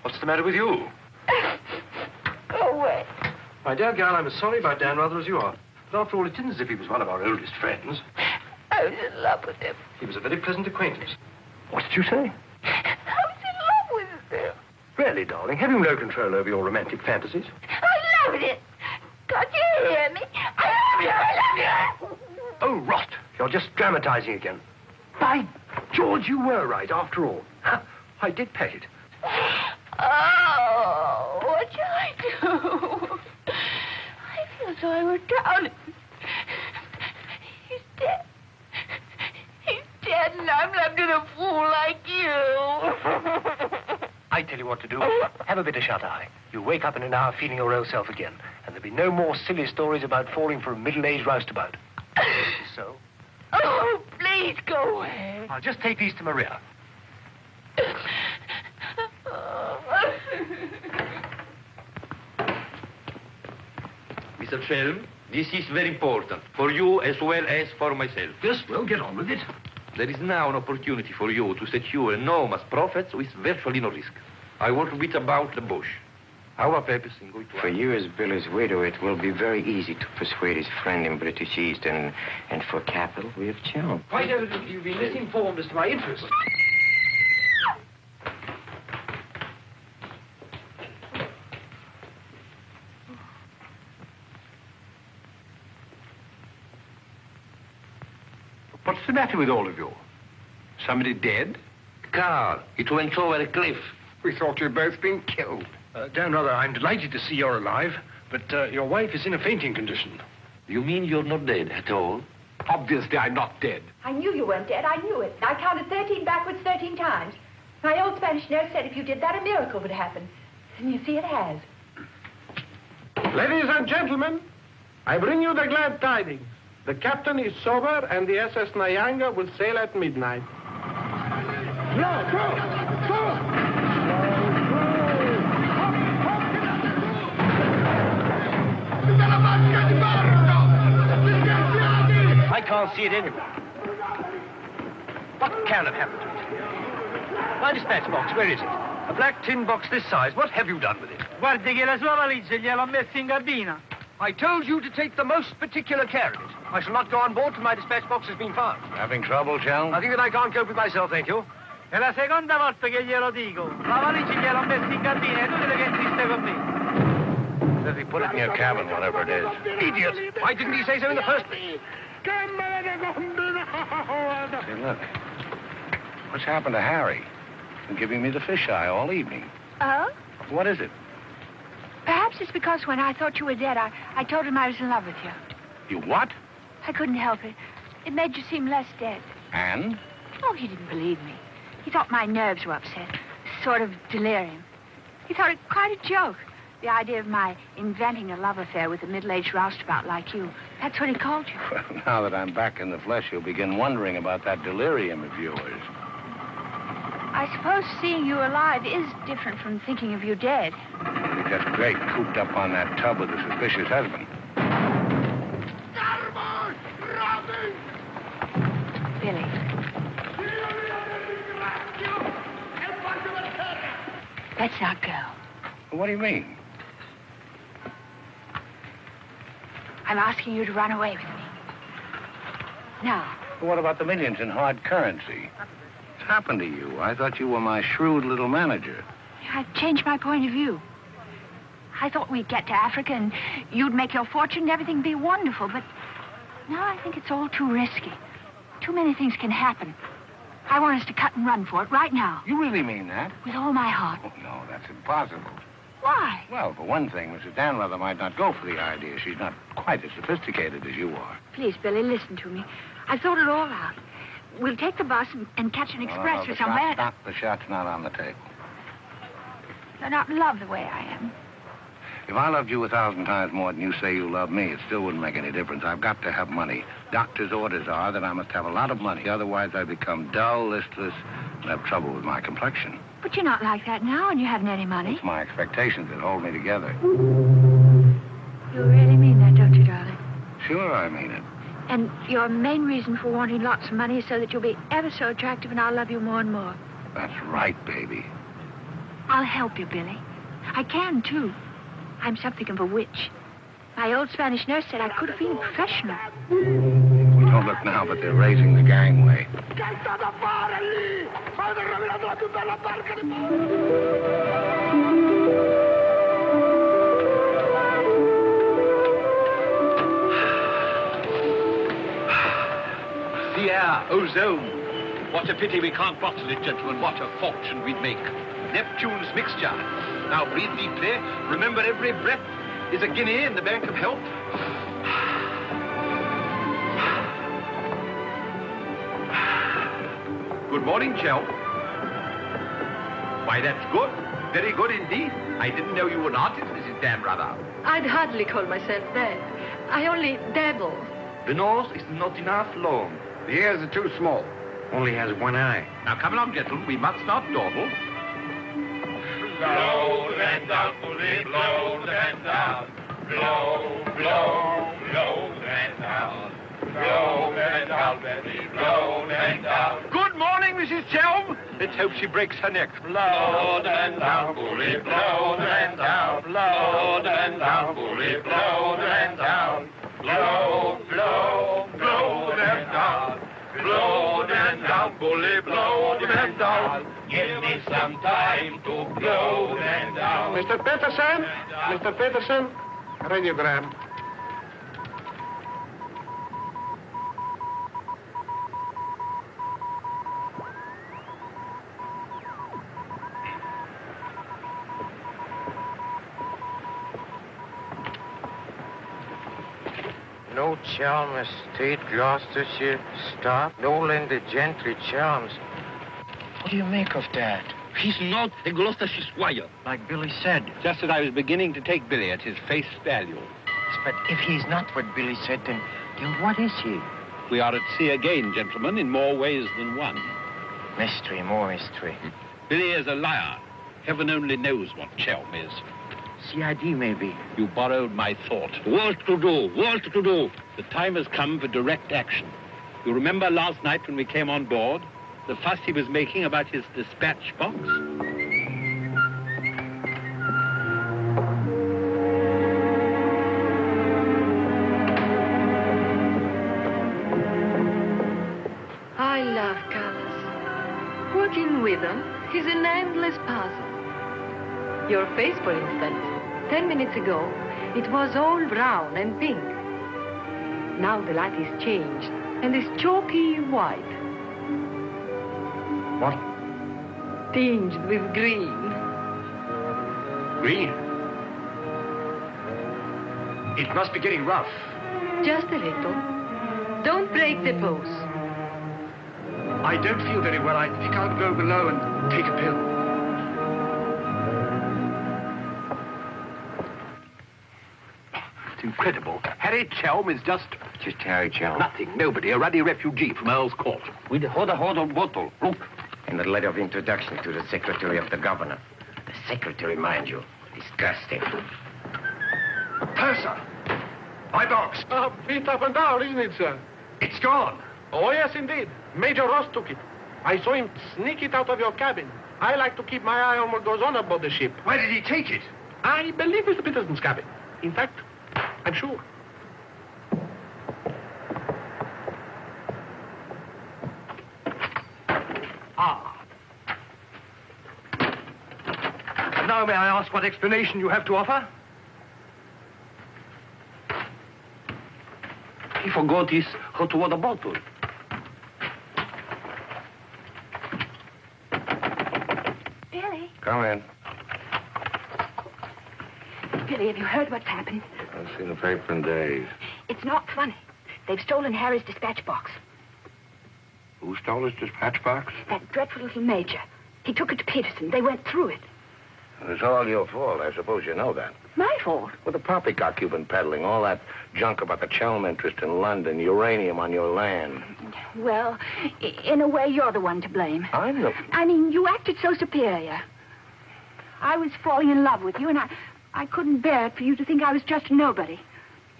What's the matter with you? Go away. My dear girl, I'm as sorry about Dan rather as you are. But after all, it isn't as if he was one of our oldest friends. I was in love with him. He was a very pleasant acquaintance. What did you say? I was in love with him. Really, darling, have you no control over your romantic fantasies? I loved it. Can't you hear me? I love you. Oh, rot. You're just dramatizing again. By George, you were right, after all. I did pet it. Oh, what shall I do? I feel so I were drowning. He's dead. He's dead, and I'm left with a fool like you. I tell you what to do. Have a bit of shut-eye. You wake up in an hour feeling your old self again, and there'll be no more silly stories about falling for a middle-aged roustabout. So? Oh, please go away. I'll just take these to Maria. Mr. Shelm, this is very important, for you as well as for myself. Yes, well, get on with it. There is now an opportunity for you to secure enormous profits with virtually no risk. I want to beat about the bush. Our purpose in going to... For you as Billy's widow, it will be very easy to persuade his friend in British East, and for capital, we have Chow. Quite evidently, you've been misinformed as to my interests. What's the matter with all of you? Somebody dead? Car, it went over a cliff. We thought you'd both been killed. Dan, rather, I'm delighted to see you're alive, but your wife is in a fainting condition. You mean you're not dead at all? Obviously, I'm not dead. I knew you weren't dead. I knew it. I counted 13 backwards 13 times. My old Spanish nurse said if you did that, a miracle would happen. And you see, it has. Ladies and gentlemen, I bring you the glad tidings. The captain is sober, and the SS Nyanga will sail at midnight. I can't see it anywhere. What can have happened to it? My dispatch box, where is it? A black tin box this size. What have you done with it? Guardi che la sua valigia gliel'ho messa in cabina. I told you to take the most particular care of it. I shall not go on board till my dispatch box has been found. Having trouble, Chelm? I think that I can't cope with myself, thank you. È la seconda volta che glielo dico. La valigia gliel'ho messa in cabina e tu deve che insiste con me. Says he put it in your cabin, whatever it is. Idiot! Why didn't he say so in the first place? Say, look. What's happened to Harry? He's been giving me the fisheye all evening. Oh? What is it? Perhaps it's because when I thought you were dead, I told him I was in love with you. You what? I couldn't help it. It made you seem less dead. And? Oh, he didn't believe me. He thought my nerves were upset. Sort of delirium. He thought it quite a joke. The idea of my inventing a love affair with a middle-aged roustabout like you. That's what he called you. Well, now that I'm back in the flesh, you'll begin wondering about that delirium of yours. I suppose seeing you alive is different from thinking of you dead. You're just great cooped up on that tub with a suspicious husband. Billy. Let's not go. What do you mean? I'm asking you to run away with me. Now. What about the millions in hard currency? What's happened to you? I thought you were my shrewd little manager. I've changed my point of view. I thought we'd get to Africa and you'd make your fortune and everything be wonderful, but now I think it's all too risky. Too many things can happen. I want us to cut and run for it right now. You really mean that? With all my heart. Oh, no, that's impossible. Why? Well, for one thing, Mrs. Danrather might not go for the idea. She's not quite as sophisticated as you are. Please, Billy, listen to me. I've thought it all out. We'll take the bus and catch an express No, for somewhere. the shot's not on the table. You're not in love the way I am. If I loved you 1,000 times more than you say you love me, it still wouldn't make any difference. I've got to have money. Doctor's orders are that I must have a lot of money. Otherwise, I become dull, listless, and have trouble with my complexion. But you're not like that now, and you haven't any money. It's my expectations that hold me together. You really mean that, don't you, darling? Sure, I mean it. And your main reason for wanting lots of money is so that you'll be ever so attractive and I'll love you more and more. That's right, baby. I'll help you, Billy. I can, too. I'm something of a witch. My old Spanish nurse said I could have been a professional. Don't look now, but they're raising the gangway. The air, ozone. What a pity we can't bottle it, gentlemen. What a fortune we'd make. Neptune's mixture. Now breathe deeply. Remember, every breath is a guinea in the bank of health. Good morning, Chel. Why, that's good. Very good indeed. I didn't know you were an artist, Mrs. Danrather. I'd hardly call myself that. I only dabble. The nose is not enough long. The ears are too small. Only has one eye. Now, come along, gentlemen. We must not dawdle. Blow them down, bully, blow them down. Blow, blow, blow them down. Blow them down, baby, blow them down. Good morning, Mrs. Chelm. Let's hope she breaks her neck. Blow them down, bully, blow them down. Blow them down, bully, blow them down. Blow, blow, blow them down. Blow them down, bully, blow them down. Give me some time to blow them down. Mr. Peterson? Mr. Peterson? Radiogram. No Chalmers State, Gloucestershire, stop. No Linda Gentry, Chalmers. What do you make of that? He's not a Gloucestershire squire. Like Billy said. Just as I was beginning to take Billy at his face value. But if he's not what Billy said, then what is he? We are at sea again, gentlemen, in more ways than one. Mystery, more mystery. Billy is a liar. Heaven only knows what Chelm is. CID, maybe. You borrowed my thought. What to do? What to do? The time has come for direct action. You remember last night when we came on board? The fuss he was making about his dispatch box? I love colors. Working with them is an endless puzzle. Your face, for instance. 10 minutes ago, it was all brown and pink. Now the light is changed and is chalky white. What? Tinged with green. Green? It must be getting rough. Just a little. Don't break the pose. I don't feel very well. I think I'll go below and take a pill. It's incredible. Harry Chelm is just Harry Chelm. nothing. Nobody. A ruddy refugee from Earl's Court. With a hot bottle. Look. And the letter of introduction to the secretary of the governor. The secretary, mind you. Disgusting. Purser! My box. Feet up and down, isn't it, sir? It's gone. Oh, yes, indeed. Major Ross took it. I saw him sneak it out of your cabin. I like to keep my eye on what goes on aboard the ship. Where did he take it? I believe Mr. Peterson's cabin. In fact, I'm sure. Now may I ask what explanation you have to offer? He forgot his hot water bottle. Billy. Come in. Billy, have you heard what's happened? I've seen the paper in days. It's not funny. They've stolen Harry's dispatch box. Who stole his dispatch box? That dreadful little major. He took it to Peterson. They went through it. It's all your fault. I suppose you know that. My fault? Well, the poppycock you've been peddling, all that junk about the Chelm interest in London, uranium on your land. Well, in a way, you're the one to blame. I'm the... I mean, you acted so superior. I was falling in love with you, and I couldn't bear it for you to think I was just a nobody.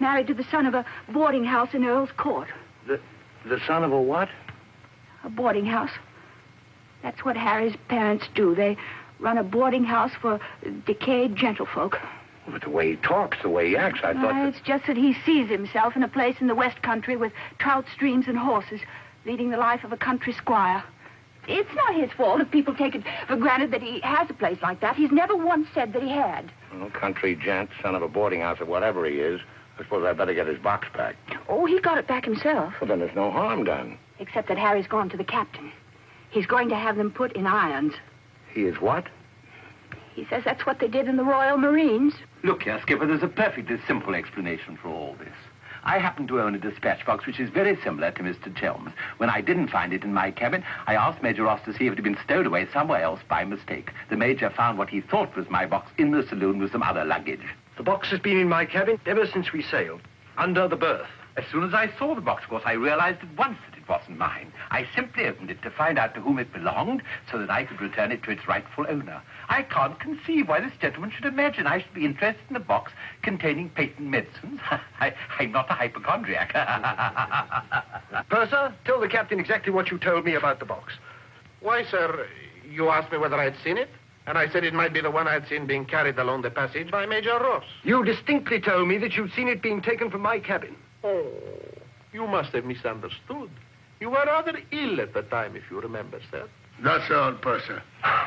Married to the son of a boarding house in Earl's Court. The son of a what? A boarding house. That's what Harry's parents do. They run a boarding house for decayed gentlefolk. But the way he talks, the way he acts, I thought It's just that he sees himself in a place in the West Country with trout streams and horses, leading the life of a country squire. It's not his fault if people take it for granted that he has a place like that. He's never once said that he had. Well, country gent, son of a boarding house or whatever he is. I suppose I'd better get his box back. Oh, he got it back himself. Well, then there's no harm done. Except that Harry's gone to the captain. He's going to have them put in irons. He is what? He says that's what they did in the Royal Marines. Look here, Skipper, there's a perfectly simple explanation for all this. I happen to own a dispatch box which is very similar to Mr. Chelm's. When I didn't find it in my cabin, I asked Major Ross to see if it had been stowed away somewhere else by mistake. The Major found what he thought was my box in the saloon with some other luggage. The box has been in my cabin ever since we sailed, under the berth. As soon as I saw the box, of course, I realized at once that it wasn't mine. I simply opened it to find out to whom it belonged so that I could return it to its rightful owner. I can't conceive why this gentleman should imagine I should be interested in a box containing patent medicines. I'm not a hypochondriac. Purser, tell the captain exactly what you told me about the box. Why, sir, you asked me whether I'd seen it, and I said it might be the one I'd seen being carried along the passage by Major Ross. You distinctly told me that you'd seen it being taken from my cabin. Oh, you must have misunderstood. You were rather ill at the time, if you remember, sir. That's all, Purser.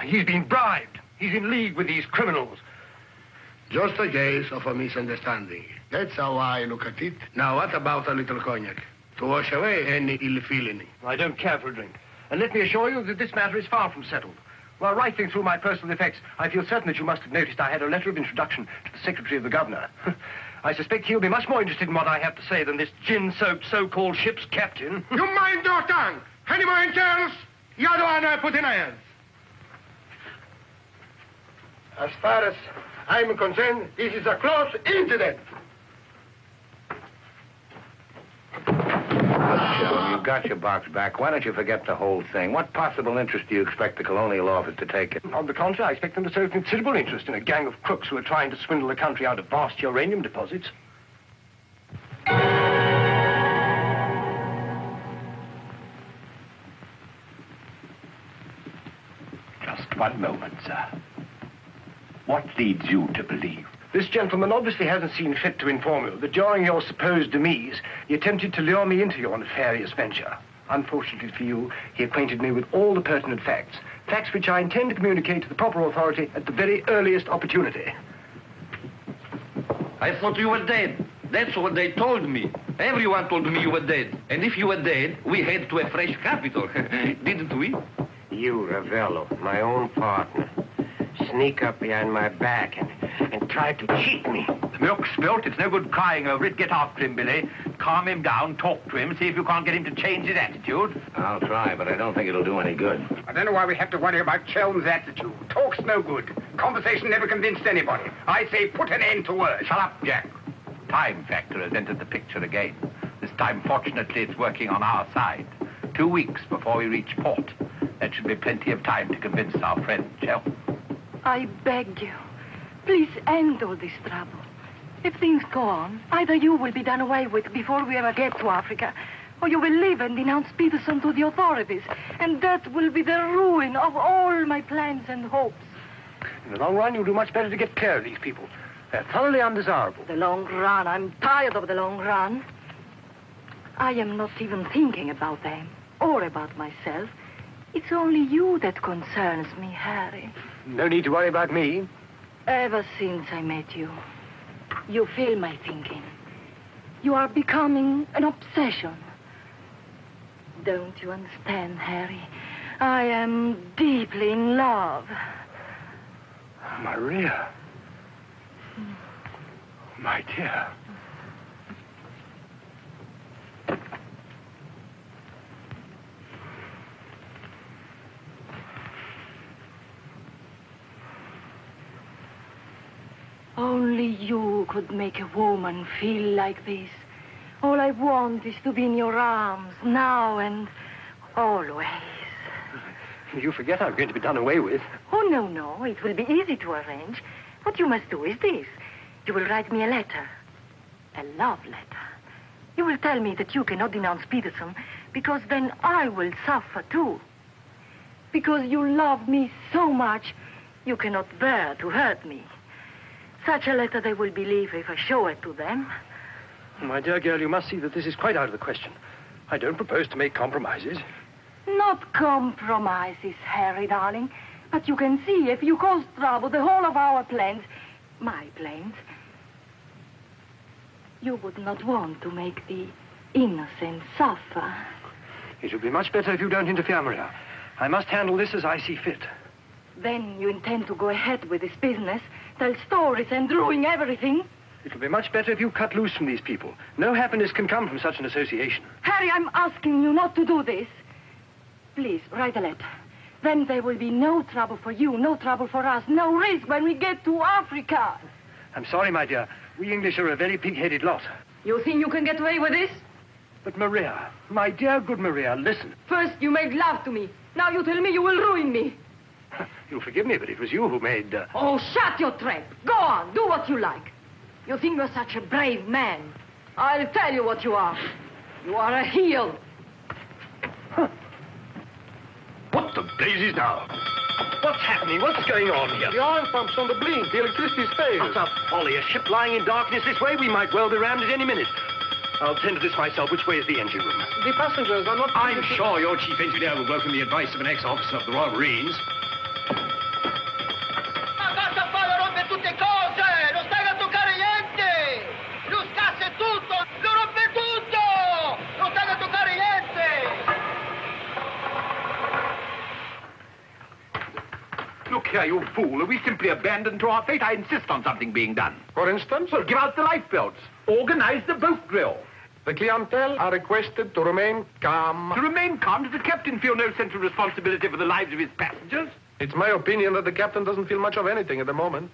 He's been bribed. He's in league with these criminals. Just a case of a misunderstanding. That's how I look at it. Now, what about a little cognac? To wash away any ill feeling. I don't care for a drink. And let me assure you that this matter is far from settled. While rifling through my personal effects, I feel certain that you must have noticed I had a letter of introduction to the secretary of the governor. I suspect he'll be much more interested in what I have to say than this gin-soaked so-called ship's captain. You mind your tongue! Any more entails? You're the one I put in irons. As far as I'm concerned, this is a close incident. You've got your box back. Why don't you forget the whole thing? What possible interest do you expect the Colonial Office to take it? On the contrary, I expect them to show considerable interest in a gang of crooks who are trying to swindle the country out of vast uranium deposits. Just one moment, sir. What leads you to believe? This gentleman obviously hasn't seen fit to inform you that during your supposed demise, he attempted to lure me into your nefarious venture. Unfortunately for you, he acquainted me with all the pertinent facts. Facts which I intend to communicate to the proper authority at the very earliest opportunity. I thought you were dead. That's what they told me. Everyone told me you were dead. And if you were dead, we head to a fresh capital. Didn't we? You, Ravello, my own partner, sneak up behind my back and try to cheat me. The milk's spilt. It's no good crying over it. Get after him, Billy. Calm him down. Talk to him. See if you can't get him to change his attitude. I'll try, but I don't think it'll do any good. I don't know why we have to worry about Chelm's attitude. Talk's no good. Conversation never convinced anybody. I say put an end to words. Shut up, Jack. Time factor has entered the picture again. This time, fortunately, it's working on our side. 2 weeks before we reach port. That should be plenty of time to convince our friend, Chel. I beg you, please end all this trouble. If things go on, either you will be done away with before we ever get to Africa, or you will leave and denounce Peterson to the authorities, and that will be the ruin of all my plans and hopes. In the long run, you'll do much better to get clear of these people. They're thoroughly undesirable. The long run. I'm tired of the long run. I am not even thinking about them or about myself. It's only you that concerns me, Harry. No need to worry about me. Ever since I met you, you fill my thinking. You are becoming an obsession. Don't you understand, Harry? I am deeply in love. Maria. My dear. Only you could make a woman feel like this. All I want is to be in your arms, now and always. You forget I'm going to be done away with. Oh, no. It will be easy to arrange. What you must do is this. You will write me a letter. A love letter. You will tell me that you cannot denounce Peterson, because then I will suffer too. Because you love me so much, you cannot bear to hurt me. Such a letter they will believe if I show it to them. My dear girl, you must see that this is quite out of the question. I don't propose to make compromises. Not compromises, Harry, darling. But you can see if you cause trouble, the whole of our plans, my plans, you would not want to make the innocent suffer. It would be much better if you don't interfere, Maria. I must handle this as I see fit. Then you intend to go ahead with this business, tell stories and ruin everything? It will be much better if you cut loose from these people. No happiness can come from such an association. Harry, I'm asking you not to do this. Please, write a letter. Then there will be no trouble for you, no trouble for us, no risk when we get to Africa. I'm sorry, my dear. We English are a very pig-headed lot. You think you can get away with this? But Maria, my dear good Maria, listen. First you made love to me. Now you tell me you will ruin me. You'll forgive me, but it was you who made... Oh, shut your trap. Go on, do what you like. You think you're such a brave man. I'll tell you what you are. You are a heel. What the blazes now? What's happening? What's going on here? The oil pump's on the blink. The electricity's failed. What's up, Polly? A ship lying in darkness this way? We might well be rammed at any minute. I'll tend to this myself. Which way is the engine room? The passengers are not... I'm sure your chief engineer will welcome the advice of an ex-officer of the Royal Marines. Look here, you fool. Are we simply abandoned to our fate? I insist on something being done. For instance? Well, give out the lifebelts. Organize the boat drill. The clientele are requested to remain calm. To remain calm? Does the captain feel no sense of responsibility for the lives of his passengers? It's my opinion that the captain doesn't feel much of anything at the moment.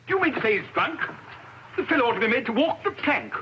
Do you mean to say he's drunk? The fellow ought to be made to walk the plank.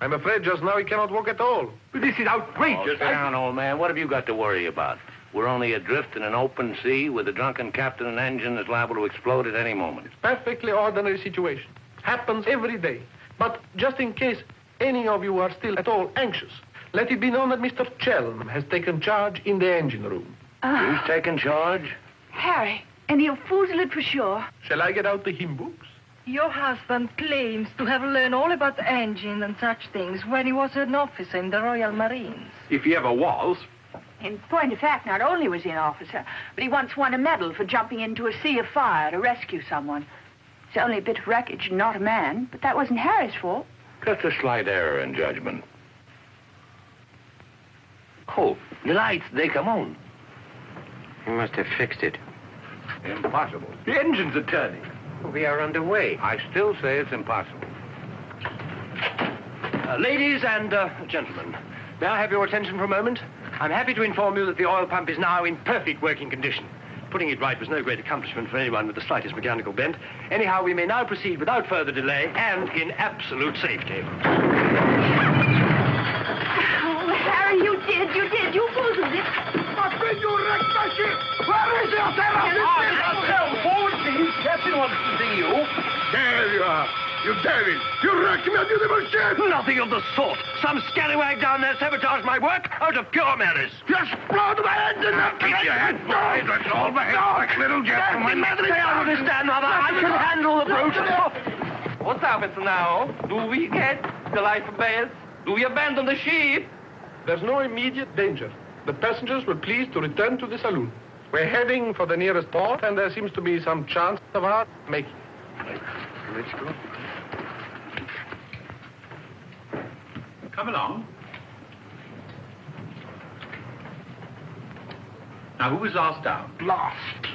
I'm afraid just now he cannot walk at all. But this is outrageous. Oh, sit down, old man. What have you got to worry about? We're only adrift in an open sea with a drunken captain and engine that's liable to explode at any moment. Perfectly ordinary situation. Happens every day. But just in case any of you are still at all anxious, let it be known that Mr. Chelm has taken charge in the engine room. He's taken charge? Harry, and he'll foozle it for sure. Shall I get out the hymn books? Your husband claims to have learned all about engine and such things when he was an officer in the Royal Marines. If he ever was. In point of fact, not only was he an officer, but he once won a medal for jumping into a sea of fire to rescue someone. It's only a bit of wreckage, not a man, but that wasn't Harry's fault. Just a slight error in judgment. Oh, the lights, they come on. He must have fixed it. Impossible. The engines are turning. We are underway. I still say it's impossible. Ladies and gentlemen, may I have your attention for a moment? I'm happy to inform you that the oil pump is now in perfect working condition. Putting it right was no great accomplishment for anyone with the slightest mechanical bent. Anyhow, we may now proceed without further delay and in absolute safety. Oh, Harry, you did. You boozled it. But you wrecked my ship! Where is your terror? Forward, please. Captain wants to see you. There you are. You devil! You wrecked my beautiful ship! Nothing of the sort. Some scallywag down there sabotaged my work out of pure malice. You explode my engine! Keep your head boys. Let's all behave like little gentlemen. Say I understand, Mother. I can handle the brute. What happens now? Do we get the life belts? Do we abandon the ship? There's no immediate danger. The passengers were pleased to return to the saloon. We're heading for the nearest port, and there seems to be some chance of our making it. Let's go. Come along. Now, who was last down? Last.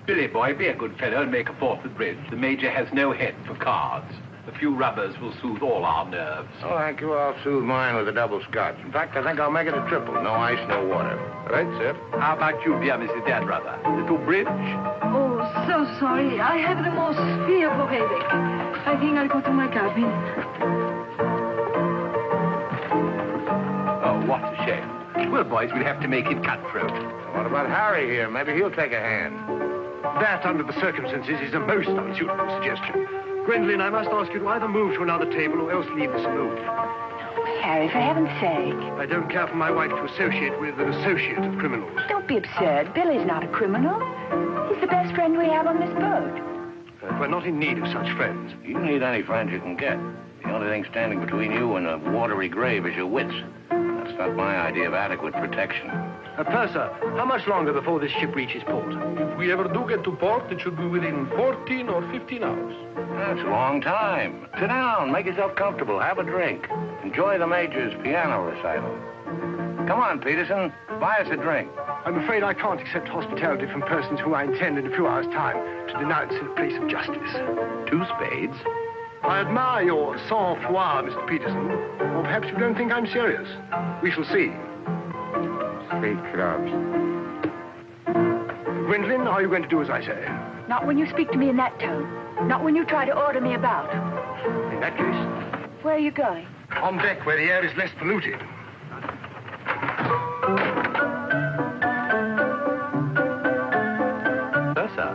Billy, boy, be a good fellow and make a fourth at bridge. The Major has no head for cards. A few rubbers will soothe all our nerves. Oh, thank you. I'll soothe mine with a double scotch. In fact, I think I'll make it a triple. No ice, no water. Right, sir. How about you, dear Mrs. Dadbrother? Little bridge? Oh, so sorry. I have the most fearful headache. I think I'll go to my cabin. Oh, what a shame. Well, boys, we'll have to make it cutthroat. What about Harry here? Maybe he'll take a hand. That, under the circumstances, is a most unsuitable suggestion. Gwendolen, I must ask you to either move to another table or else leave the saloon. Harry, for heaven's sake. I don't care for my wife to associate with an associate of criminals. Don't be absurd. Billy's not a criminal. He's the best friend we have on this boat. We're not in need of such friends. You need any friends you can get. The only thing standing between you and a watery grave is your wits. That's not my idea of adequate protection. Purser, how much longer before this ship reaches port? If we ever do get to port, it should be within 14 or 15 hours. That's a long time. Sit down, make yourself comfortable, have a drink. Enjoy the Major's piano recital. Come on, Peterson, buy us a drink. I'm afraid I can't accept hospitality from persons who I intend in a few hours' time to denounce in a place of justice. 2 spades. I admire your sang-froid, Mr. Peterson. Or perhaps you don't think I'm serious. We shall see. 3 clubs. Gwendolen, are you going to do as I say? Not when you speak to me in that tone. Not when you try to order me about. In that case... Where are you going? On deck, where the air is less polluted. Sir,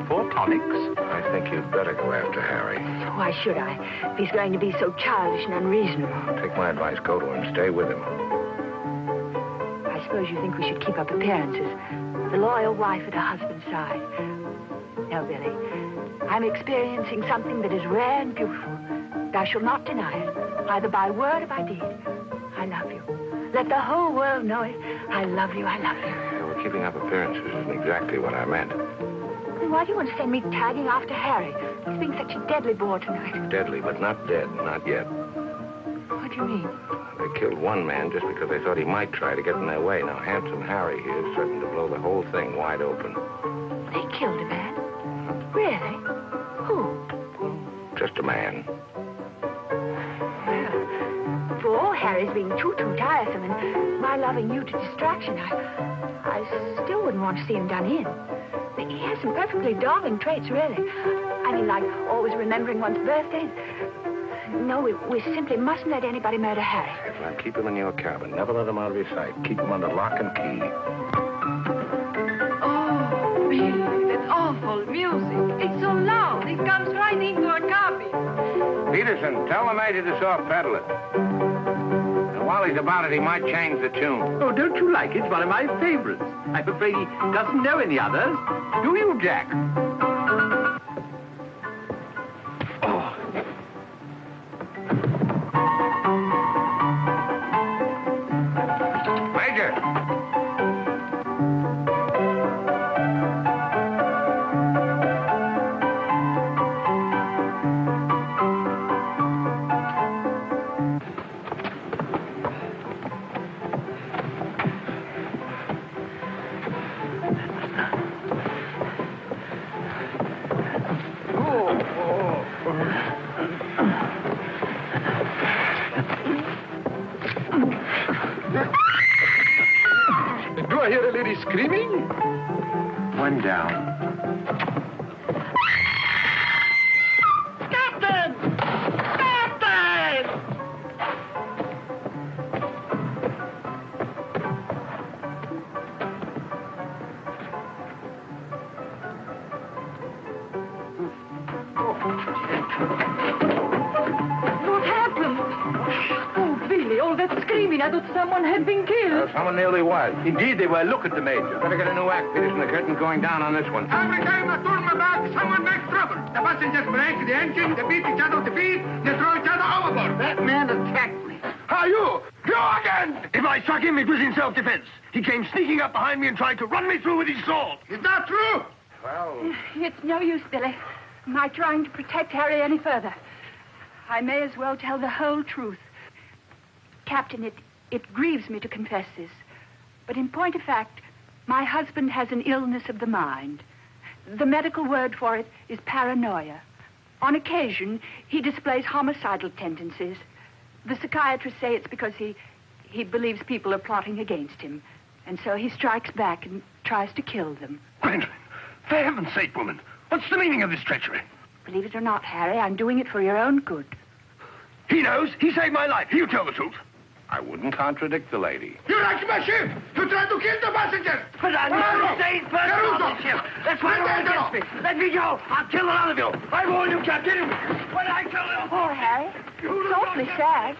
4 tonics. I think you'd better go after Harry. Why should I? If he's going to be so childish and unreasonable. Take my advice, go to him, stay with him. I suppose you think we should keep up appearances. The loyal wife at her husband's side. No, Billy. I'm experiencing something that is rare and beautiful. I shall not deny it, either by word or by deed. I love you. Let the whole world know it. I love you, I love you. Yeah, well, keeping up appearances isn't exactly what I meant. Then why do you want to send me tagging after Harry? He's being such a deadly bore tonight. Deadly, but not dead, not yet. What do you mean? They killed one man just because they thought he might try to get in their way. Now, handsome Harry here is certain to blow the whole thing wide open. They killed a man? Really? Who? Just a man. Well, for all Harry's being too tiresome and my loving you to distraction, I still wouldn't want to see him done in. He has some perfectly darling traits, really. I mean, like always remembering one's birthdays. No, we simply mustn't let anybody murder Harry. Now, keep him in your cabin. Never let him out of your sight. Keep him under lock and key. Oh, Billy, that awful music. It's so loud. It comes right into our cabin. Peterson, tell the Major to soft pedal it. And while he's about it, he might change the tune. Oh, don't you like it? It's one of my favorites. I'm afraid he doesn't know any others. Do you, Jack? screaming? One down. Captain! Captain! What happened? Oh, Billy, all that screaming. I thought someone had been killed. Someone nearly was. Indeed, they were. Look at the Major. Better get a new act fitted and the curtain going down on this one. Every time I turn my back, someone makes trouble. The passengers break the engine, they beat each other with the feet, they throw each other overboard. That man attacked me. How you? You again! If I struck him, it was in self-defense. He came sneaking up behind me and tried to run me through with his sword. Is that true? Well... It's no use, Billy. My trying to protect Harry any further. I may as well tell the whole truth. Captain, it grieves me to confess this. But in point of fact, my husband has an illness of the mind. The medical word for it is paranoia. On occasion, he displays homicidal tendencies. The psychiatrists say it's because he believes people are plotting against him. And so he strikes back and tries to kill them. Gwendolen, for heaven's sake, woman, what's the meaning of this treachery? Believe it or not, Harry, I'm doing it for your own good. He knows. He saved my life. He'll tell the truth. I wouldn't contradict the lady. You wrecked my ship! You tried to kill the passengers! But I'm not a safe person on the ship. That's why you're against me. Let me go. I'll kill a lot of you. I warn you, Captain. When I kill him... Poor Harry. It's awfully sad.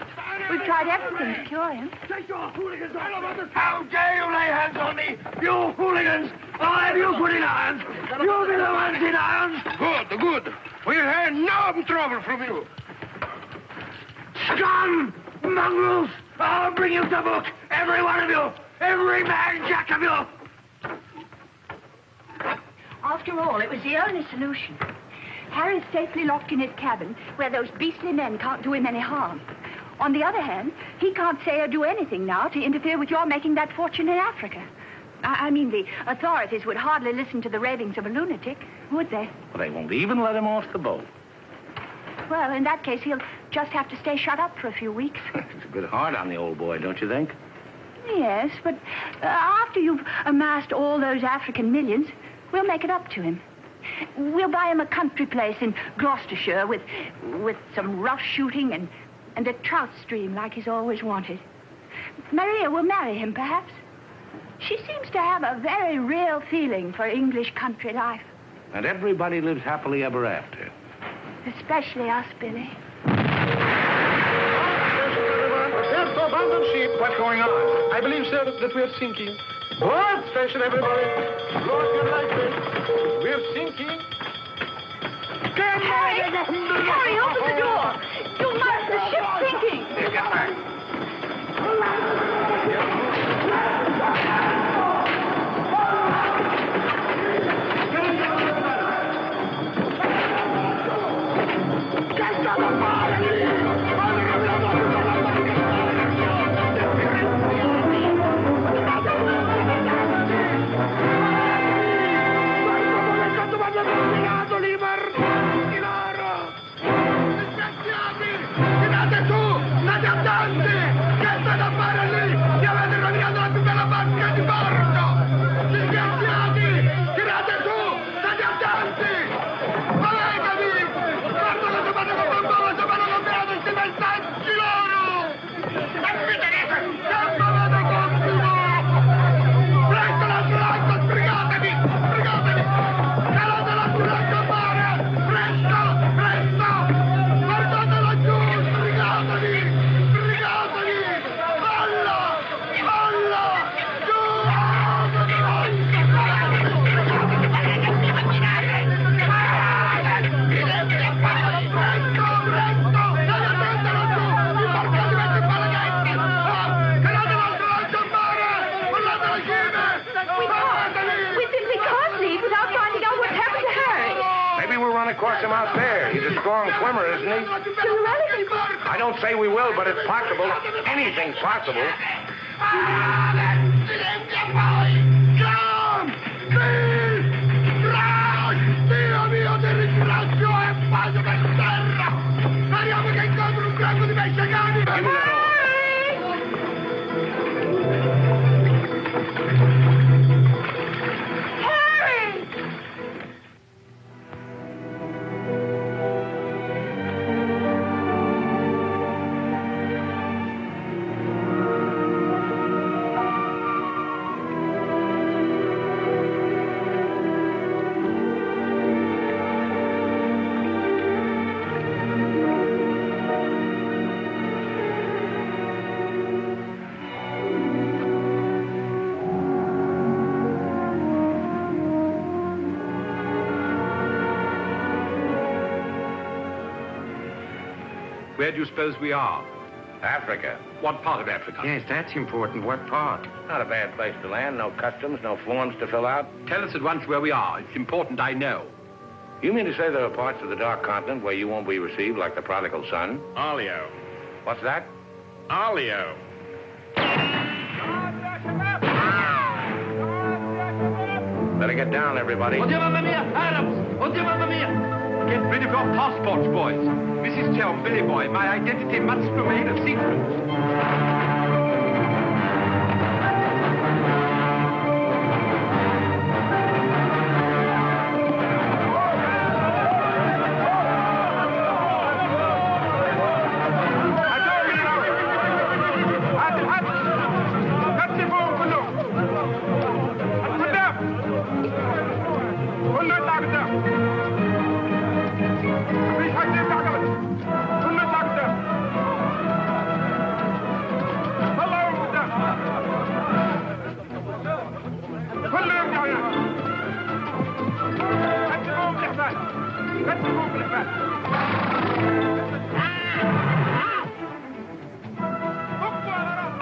We've tried everything to cure him. Take your hooligans off. How dare you lay hands on me? You hooligans! I'll have you put in irons. You'll be the ones in irons. Good, good. We'll have no trouble from you. Scum! Mongrels! I'll bring you to book. Every one of you. Every man jack of you. After all, it was the only solution. Harry's safely locked in his cabin, where those beastly men can't do him any harm. On the other hand, he can't say or do anything now to interfere with your making that fortune in Africa. I mean, the authorities would hardly listen to the ravings of a lunatic, would they? Well, they won't even let him off the boat. Well, in that case, he'll just have to stay shut up for a few weeks. It's a bit hard on the old boy, don't you think? Yes, but after you've amassed all those African millions, we'll make it up to him. We'll buy him a country place in Gloucestershire with some rough shooting and a trout stream like he's always wanted. Maria will marry him, perhaps. She seems to have a very real feeling for English country life. And everybody lives happily ever after. Especially us, Billy. There's the abandoned ship. What's going on? I believe, sir, that we're sinking. What? Attention, everybody. Lower your light, please. We're sinking. Harry! Harry, open the door! You must! The ship's sinking! Get back. Across him out there. He's a strong swimmer, isn't he? I don't say we will, but it's possible. Anything's possible. Dio mio, ti ringrazio e vado per terra! Speriamo che incontro un branco di pesce cani! Where do you suppose we are? Africa. What part of Africa? Yes, that's important. What part? Not a bad place to land. No customs, no forms to fill out. Tell us at once where we are. It's important I know. You mean to say there are parts of the Dark Continent where you won't be received like the prodigal son? Alio. What's that? Alio. Better get down, everybody. Get rid of your passports, boys. Mrs. Chelm, Billy Boy, my identity must remain a secret.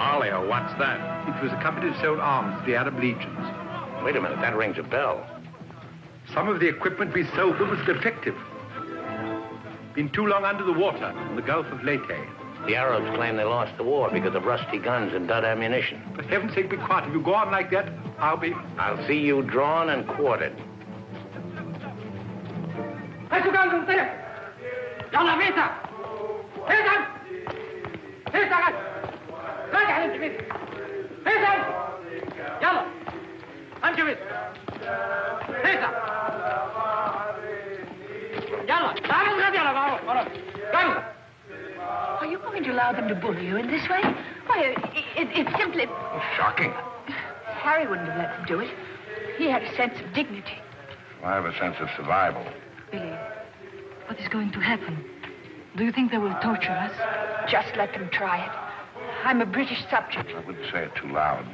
Alio, what's that? It was a company that sold arms to the Arab legions. Wait a minute, that rings a bell. Some of the equipment we sold them was defective. Been too long under the water in the Gulf of Leyte. The Arabs claim they lost the war because of rusty guns and dud ammunition. For heaven's sake, be quiet. If you go on like that, I'll see you drawn and quartered. Are you going to allow them to bully you in this way? Why, it's simply... Shocking. Harry wouldn't have let them do it. He had a sense of dignity. I have a sense of survival. Billy, what is going to happen? Do you think they will torture us? Just let them try it. I'm a British subject. I wouldn't say it too loud.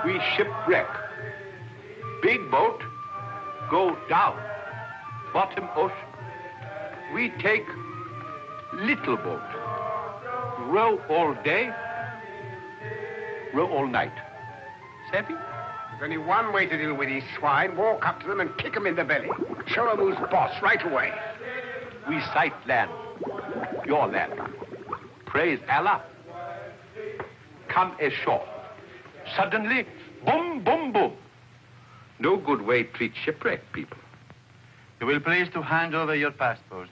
We shipwreck. Big boat, go down. Bottom ocean. We take little boat. Row all day, row all night. Savvy? There's only one way to deal with these swine. Walk up to them and kick them in the belly. Show them who's boss right away. We sight land. Your land. Praise Allah. Come ashore. Suddenly, boom, boom, boom. No good way to treat shipwrecked people. You will please to hand over your passports.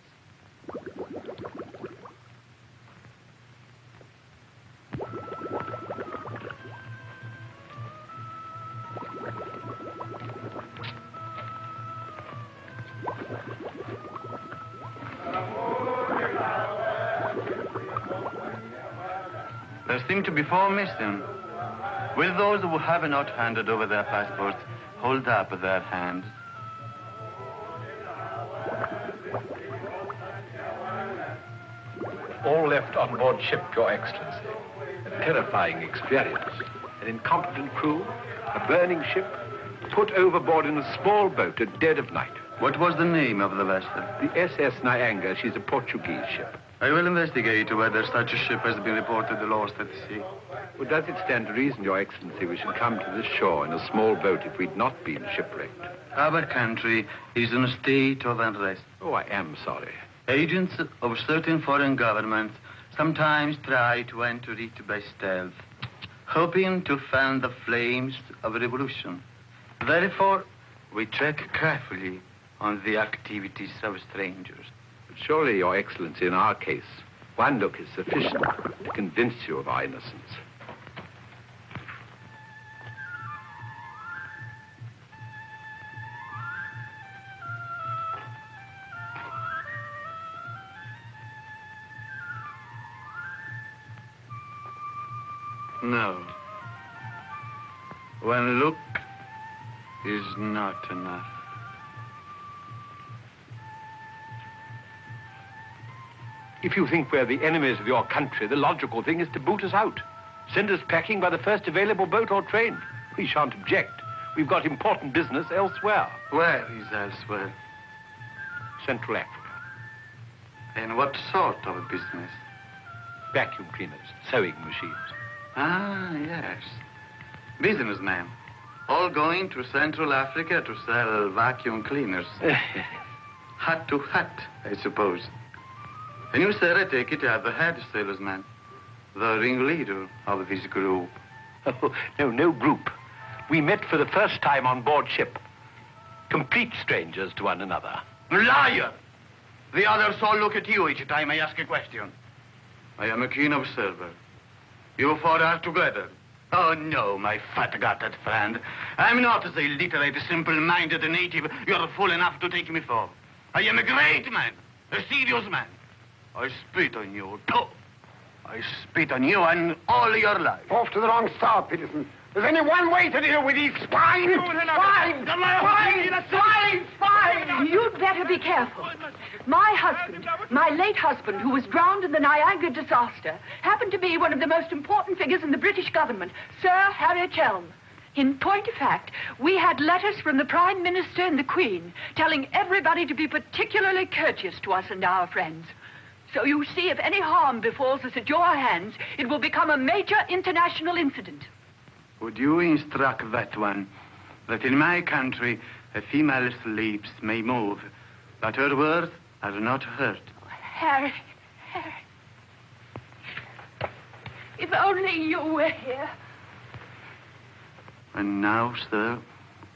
There seem to be 4 missing. Will those who have not handed over their passports hold up their hands? All left on board ship, Your Excellency. A terrifying experience. An incompetent crew, a burning ship, put overboard in a small boat at dead of night. What was the name of the vessel? The SS Nyanga. She's a Portuguese ship. I will investigate whether such a ship has been reported lost at sea. Well, does it stand to reason, Your Excellency, we should come to this shore in a small boat if we'd not been shipwrecked? Our country is in a state of unrest. Oh, I am sorry. Agents of certain foreign governments sometimes try to enter it by stealth, hoping to fan the flames of revolution. Therefore, we check carefully on the activities of strangers. But surely, Your Excellency, in our case, one look is sufficient to convince you of our innocence. No. One look is not enough. If you think we're the enemies of your country, the logical thing is to boot us out. Send us packing by the first available boat or train. We shan't object. We've got important business elsewhere. Where is elsewhere? Central Africa. And what sort of business? Vacuum cleaners, sewing machines. Ah, yes. Businessmen. All going to Central Africa to sell vacuum cleaners. Hat to hat, I suppose. And you, sir, I take it, are the head salesman, the ringleader of this group. Oh, no group. We met for the first time on board ship. Complete strangers to one another. Liar! The others all look at you each time I ask a question. I am a keen observer. You four are together. Oh, no, my fat-gutted friend. I'm not the illiterate, simple-minded native you're fool enough to take me for. I am a great man, a serious man. I spit on you, too. I spit on you and all your life. Off to the wrong star, Peterson. There's only one way to deal with these swine! Swine! You'd better be careful. My husband, my late husband, who was drowned in the Niagara disaster, happened to be one of the most important figures in the British government, Sir Harry Chelm. In point of fact, we had letters from the Prime Minister and the Queen telling everybody to be particularly courteous to us and our friends. So you see, if any harm befalls us at your hands, it will become a major international incident. Would you instruct that one that in my country a female's lips may move, but her words are not heard? Harry. If only you were here. And now, sir,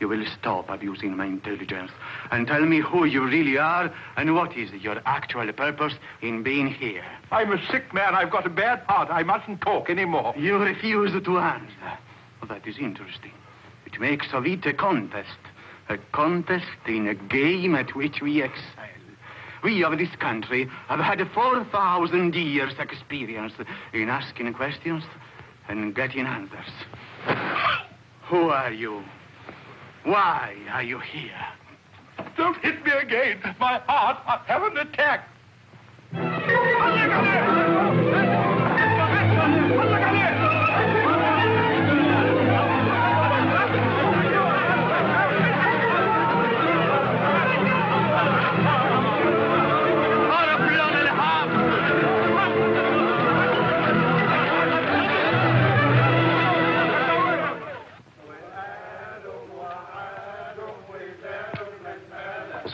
you will stop abusing my intelligence and tell me who you really are and what is your actual purpose in being here. I'm a sick man. I've got a bad heart. I mustn't talk anymore. You refuse to answer. Well, that is interesting. It makes of it a contest in a game at which we excel. We of this country have had 4,000 years' experience in asking questions and getting answers. Who are you? Why are you here? Don't hit me again. My heart. I have an attack.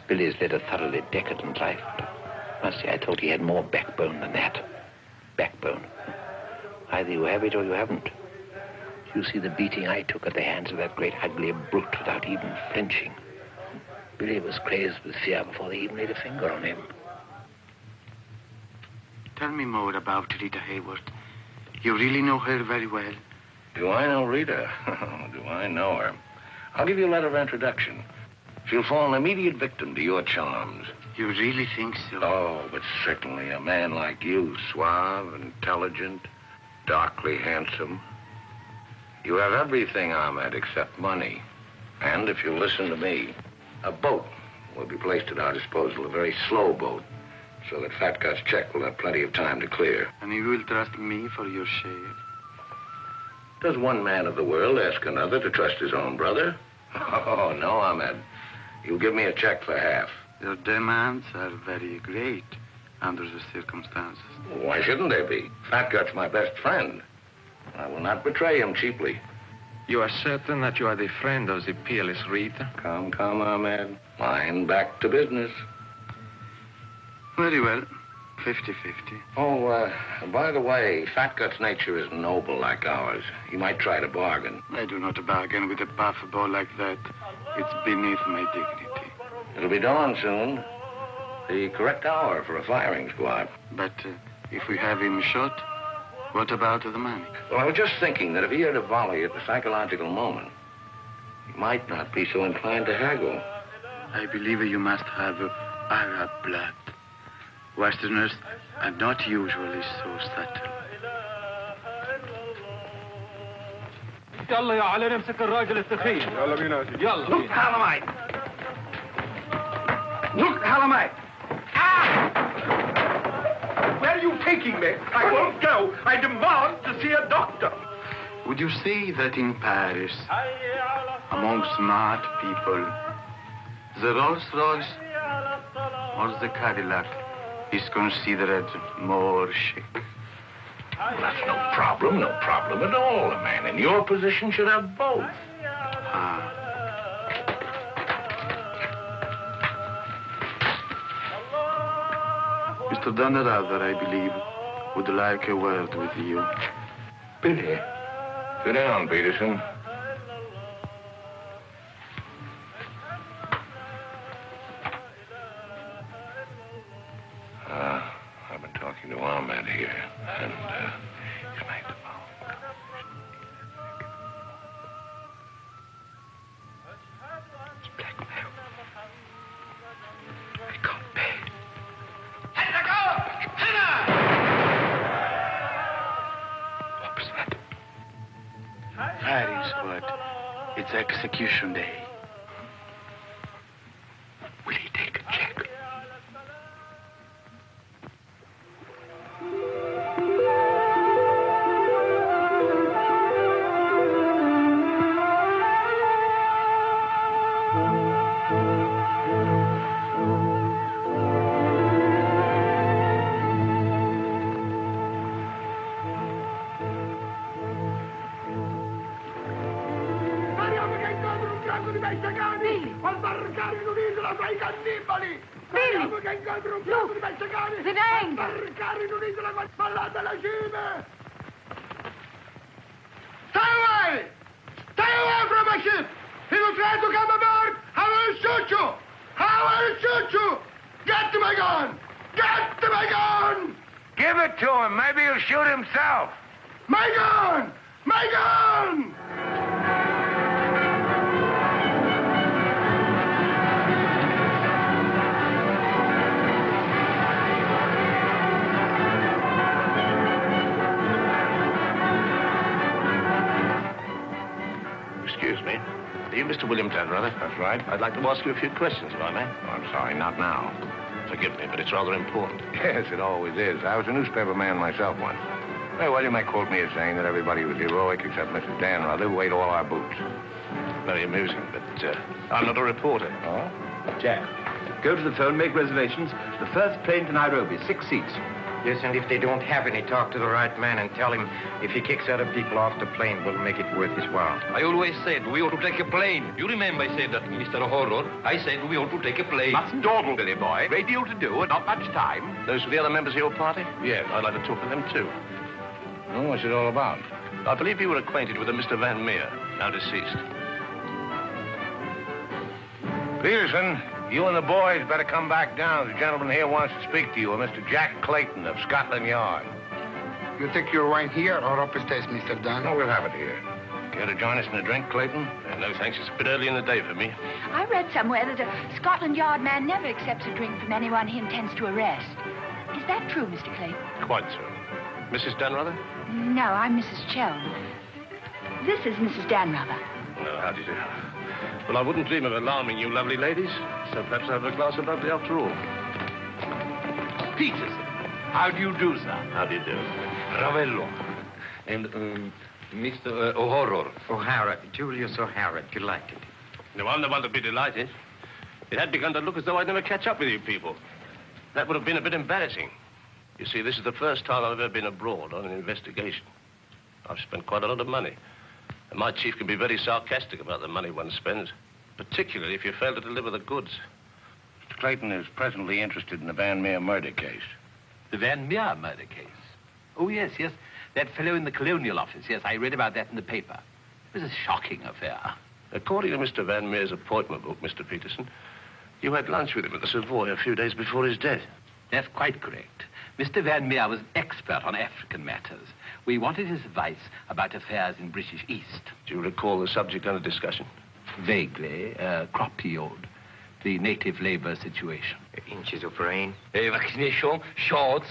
Billy's led a thoroughly decadent life. Mercy, I thought he had more backbone than that. Backbone. Either you have it or you haven't. You see the beating I took at the hands of that great ugly brute without even flinching. Billy was crazed with fear before they even laid a finger on him. Tell me more about Rita Hayworth. You really know her very well? Do I know Rita? Do I know her? I'll give you a letter of introduction. She'll fall an immediate victim to your charms. You really think so? Oh, but certainly a man like you, suave, intelligent, darkly handsome. You have everything, Ahmed, except money. And if you'll listen to me, a boat will be placed at our disposal, a very slow boat, so that Fat Gut's check will have plenty of time to clear. And you will trust me for your share? Does one man of the world ask another to trust his own brother? Oh, no, Ahmed. You'll give me a check for half. Your demands are very great under the circumstances. Why shouldn't they be? Fat Gut's my best friend. I will not betray him cheaply. You are certain that you are the friend of the peerless Rita? Come, Ahmed. Line back to business. Very well. 50-50. Oh, by the way, Fat Gut's nature is noble like ours. You might try to bargain. I do not bargain with a puffball like that. It's beneath my dignity. It'll be dawn soon. The correct hour for a firing squad. But if we have him shot, what about the money? Well, I was just thinking that if he had a volley at the psychological moment, he might not be so inclined to haggle. I believe you must have Arab blood. Westerners are not usually so subtle. يلا يا علي نمسك الراجل الثخين. يلا بينا. يلا. Look, Halamite. Look, Halamite. Ah! taking me. I won't go. I demand to see a doctor. Would you say that in Paris, among smart people, the Rolls-Royce or the Cadillac is considered more chic? Well, that's no problem at all. A man in your position should have both. Mr. Dunrather, I believe, would like a word with you. Billy, sit down, Peterson. I've been talking to Ahmed here, and he's made the phone. It's blackmail. I can't pay. What was that? Paris, what? It's execution day. Will he take a check? Excuse me. Are you Mr. William Dunrather? That's right. I'd like to ask you a few questions, if I may. Oh, I'm sorry, not now. Forgive me, but it's rather important. Yes, it always is. I was a newspaper man myself once. Very well, you may quote me as saying that everybody was heroic except Mrs. Dunrather, who ate all our boots. Very amusing, but I'm not a reporter. Oh? Jack, go to the phone, make reservations. The first plane to Nairobi, 6 seats. Yes, and if they don't have any, talk to the right man and tell him if he kicks other people off the plane, we'll make it worth his while. I always said we ought to take a plane. You remember I said that, Mr. Horror. I said we ought to take a plane. Mustn't dawdle, Billy boy. Great deal to do and not much time. Those are the other members of your party? Yes, I'd like to talk to them, too. Oh, what's it all about? I believe you were acquainted with a Mr. Van Meer, now deceased. Peterson, you and the boys better come back down. The gentleman here wants to speak to you, a Mr. Jack Clayton of Scotland Yard. You take your wine here or upstairs, Mr. Dunn? No, we'll have it here. Care to join us in a drink, Clayton? No, thanks. It's a bit early in the day for me. I read somewhere that a Scotland Yard man never accepts a drink from anyone he intends to arrest. Is that true, Mr. Clayton? Quite so. Mrs. Dunrather? No, I'm Mrs. Chelm. This is Mrs. Dunrather. No, how do you do? Well, I wouldn't dream of alarming you lovely ladies, so perhaps I'll have a glass of bubbly after all. Peterson, how do you do, sir? How do you do? Ravello. And, Mr. O'Horror. O'Hara, Julius O'Hara, delighted. No, I'm the one to be delighted. It had begun to look as though I'd never catch up with you people. That would have been a bit embarrassing. You see, this is the first time I've ever been abroad on an investigation. I've spent quite a lot of money. And my chief can be very sarcastic about the money one spends, particularly if you fail to deliver the goods. Mr. Clayton is presently interested in the Van Meer murder case. The Van Meer murder case? Oh, yes, yes. That fellow in the Colonial Office. Yes, I read about that in the paper. It was a shocking affair. According to Mr. Van Meer's appointment book, Mr. Peterson, you had lunch with him at the Savoy a few days before his death. That's quite correct. Mr. Van Meer was expert on African matters. We wanted his advice about affairs in British East. Do you recall the subject under discussion? Vaguely. Crop yield. The native labor situation. Inches of rain. Vaccination, shorts.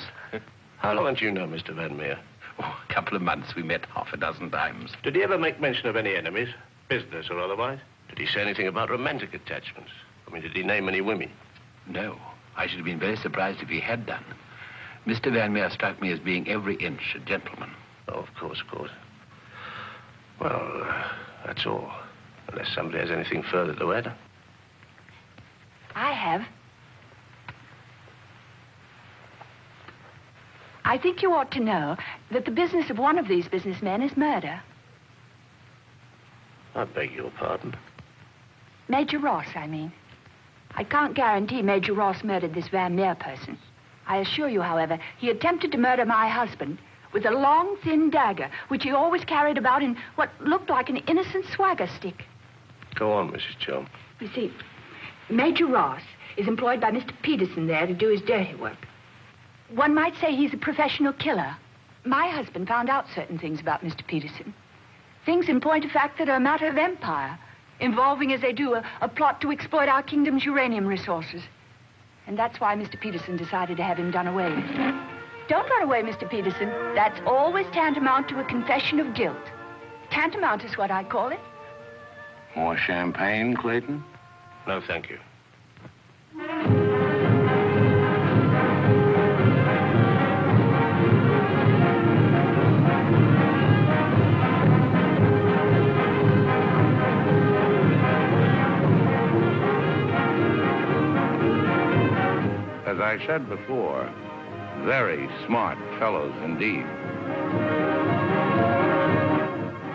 How long did you know Mr. Van Meer? Oh, a couple of months. We met half a dozen times. Did he ever make mention of any enemies, business or otherwise? Did he say anything about romantic attachments? I mean, did he name any women? No. I should have been very surprised if he had done. Mr. Van Meer struck me as being every inch a gentleman. Oh, of course. Well, that's all. Unless somebody has anything further to add. I have. I think you ought to know that the business of one of these businessmen is murder. I beg your pardon. Major Ross, I mean. I can't guarantee Major Ross murdered this Van Meer person. I assure you, however, he attempted to murder my husband with a long, thin dagger, which he always carried about in what looked like an innocent swagger stick. Go on, Mrs. Cho. You see, Major Ross is employed by Mr. Peterson there to do his dirty work. One might say he's a professional killer. My husband found out certain things about Mr. Peterson. Things in point of fact that are a matter of empire, involving, as they do, a plot to exploit our kingdom's uranium resources. And that's why Mr. Peterson decided to have him done away with. Don't run away, Mr. Peterson. That's always tantamount to a confession of guilt. Tantamount is what I call it. More champagne, Clayton? No, thank you. As I said before, very smart fellows indeed.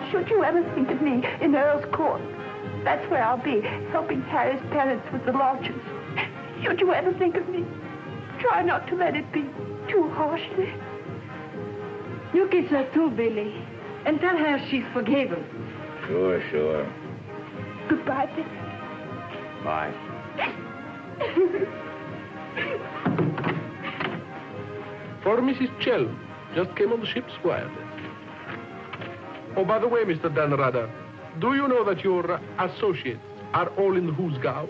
Should you ever think of me in Earl's Court, that's where I'll be, helping Harry's parents with the lodgers. Should you ever think of me, try not to let it be too harshly. You kiss her too, Billy, and tell her she's forgiven. Sure. Goodbye, Billy. Bye. For Mrs. Chell, just came on the ship, Squire. Oh, by the way, Mr. Dan Rudder, do you know that your associates are all in the Hoosgow?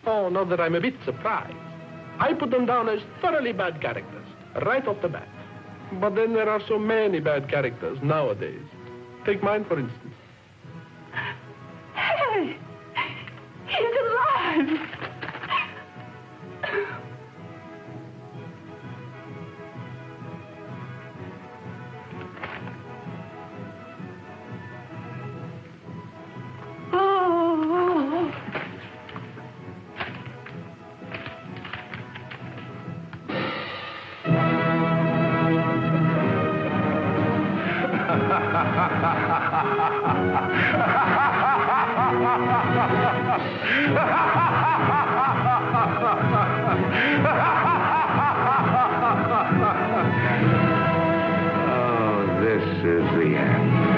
Oh, not that I'm a bit surprised. I put them down as thoroughly bad characters, right off the bat. But then there are so many bad characters nowadays. Take mine, for instance. Harry! He's alive! Oh, this is the end.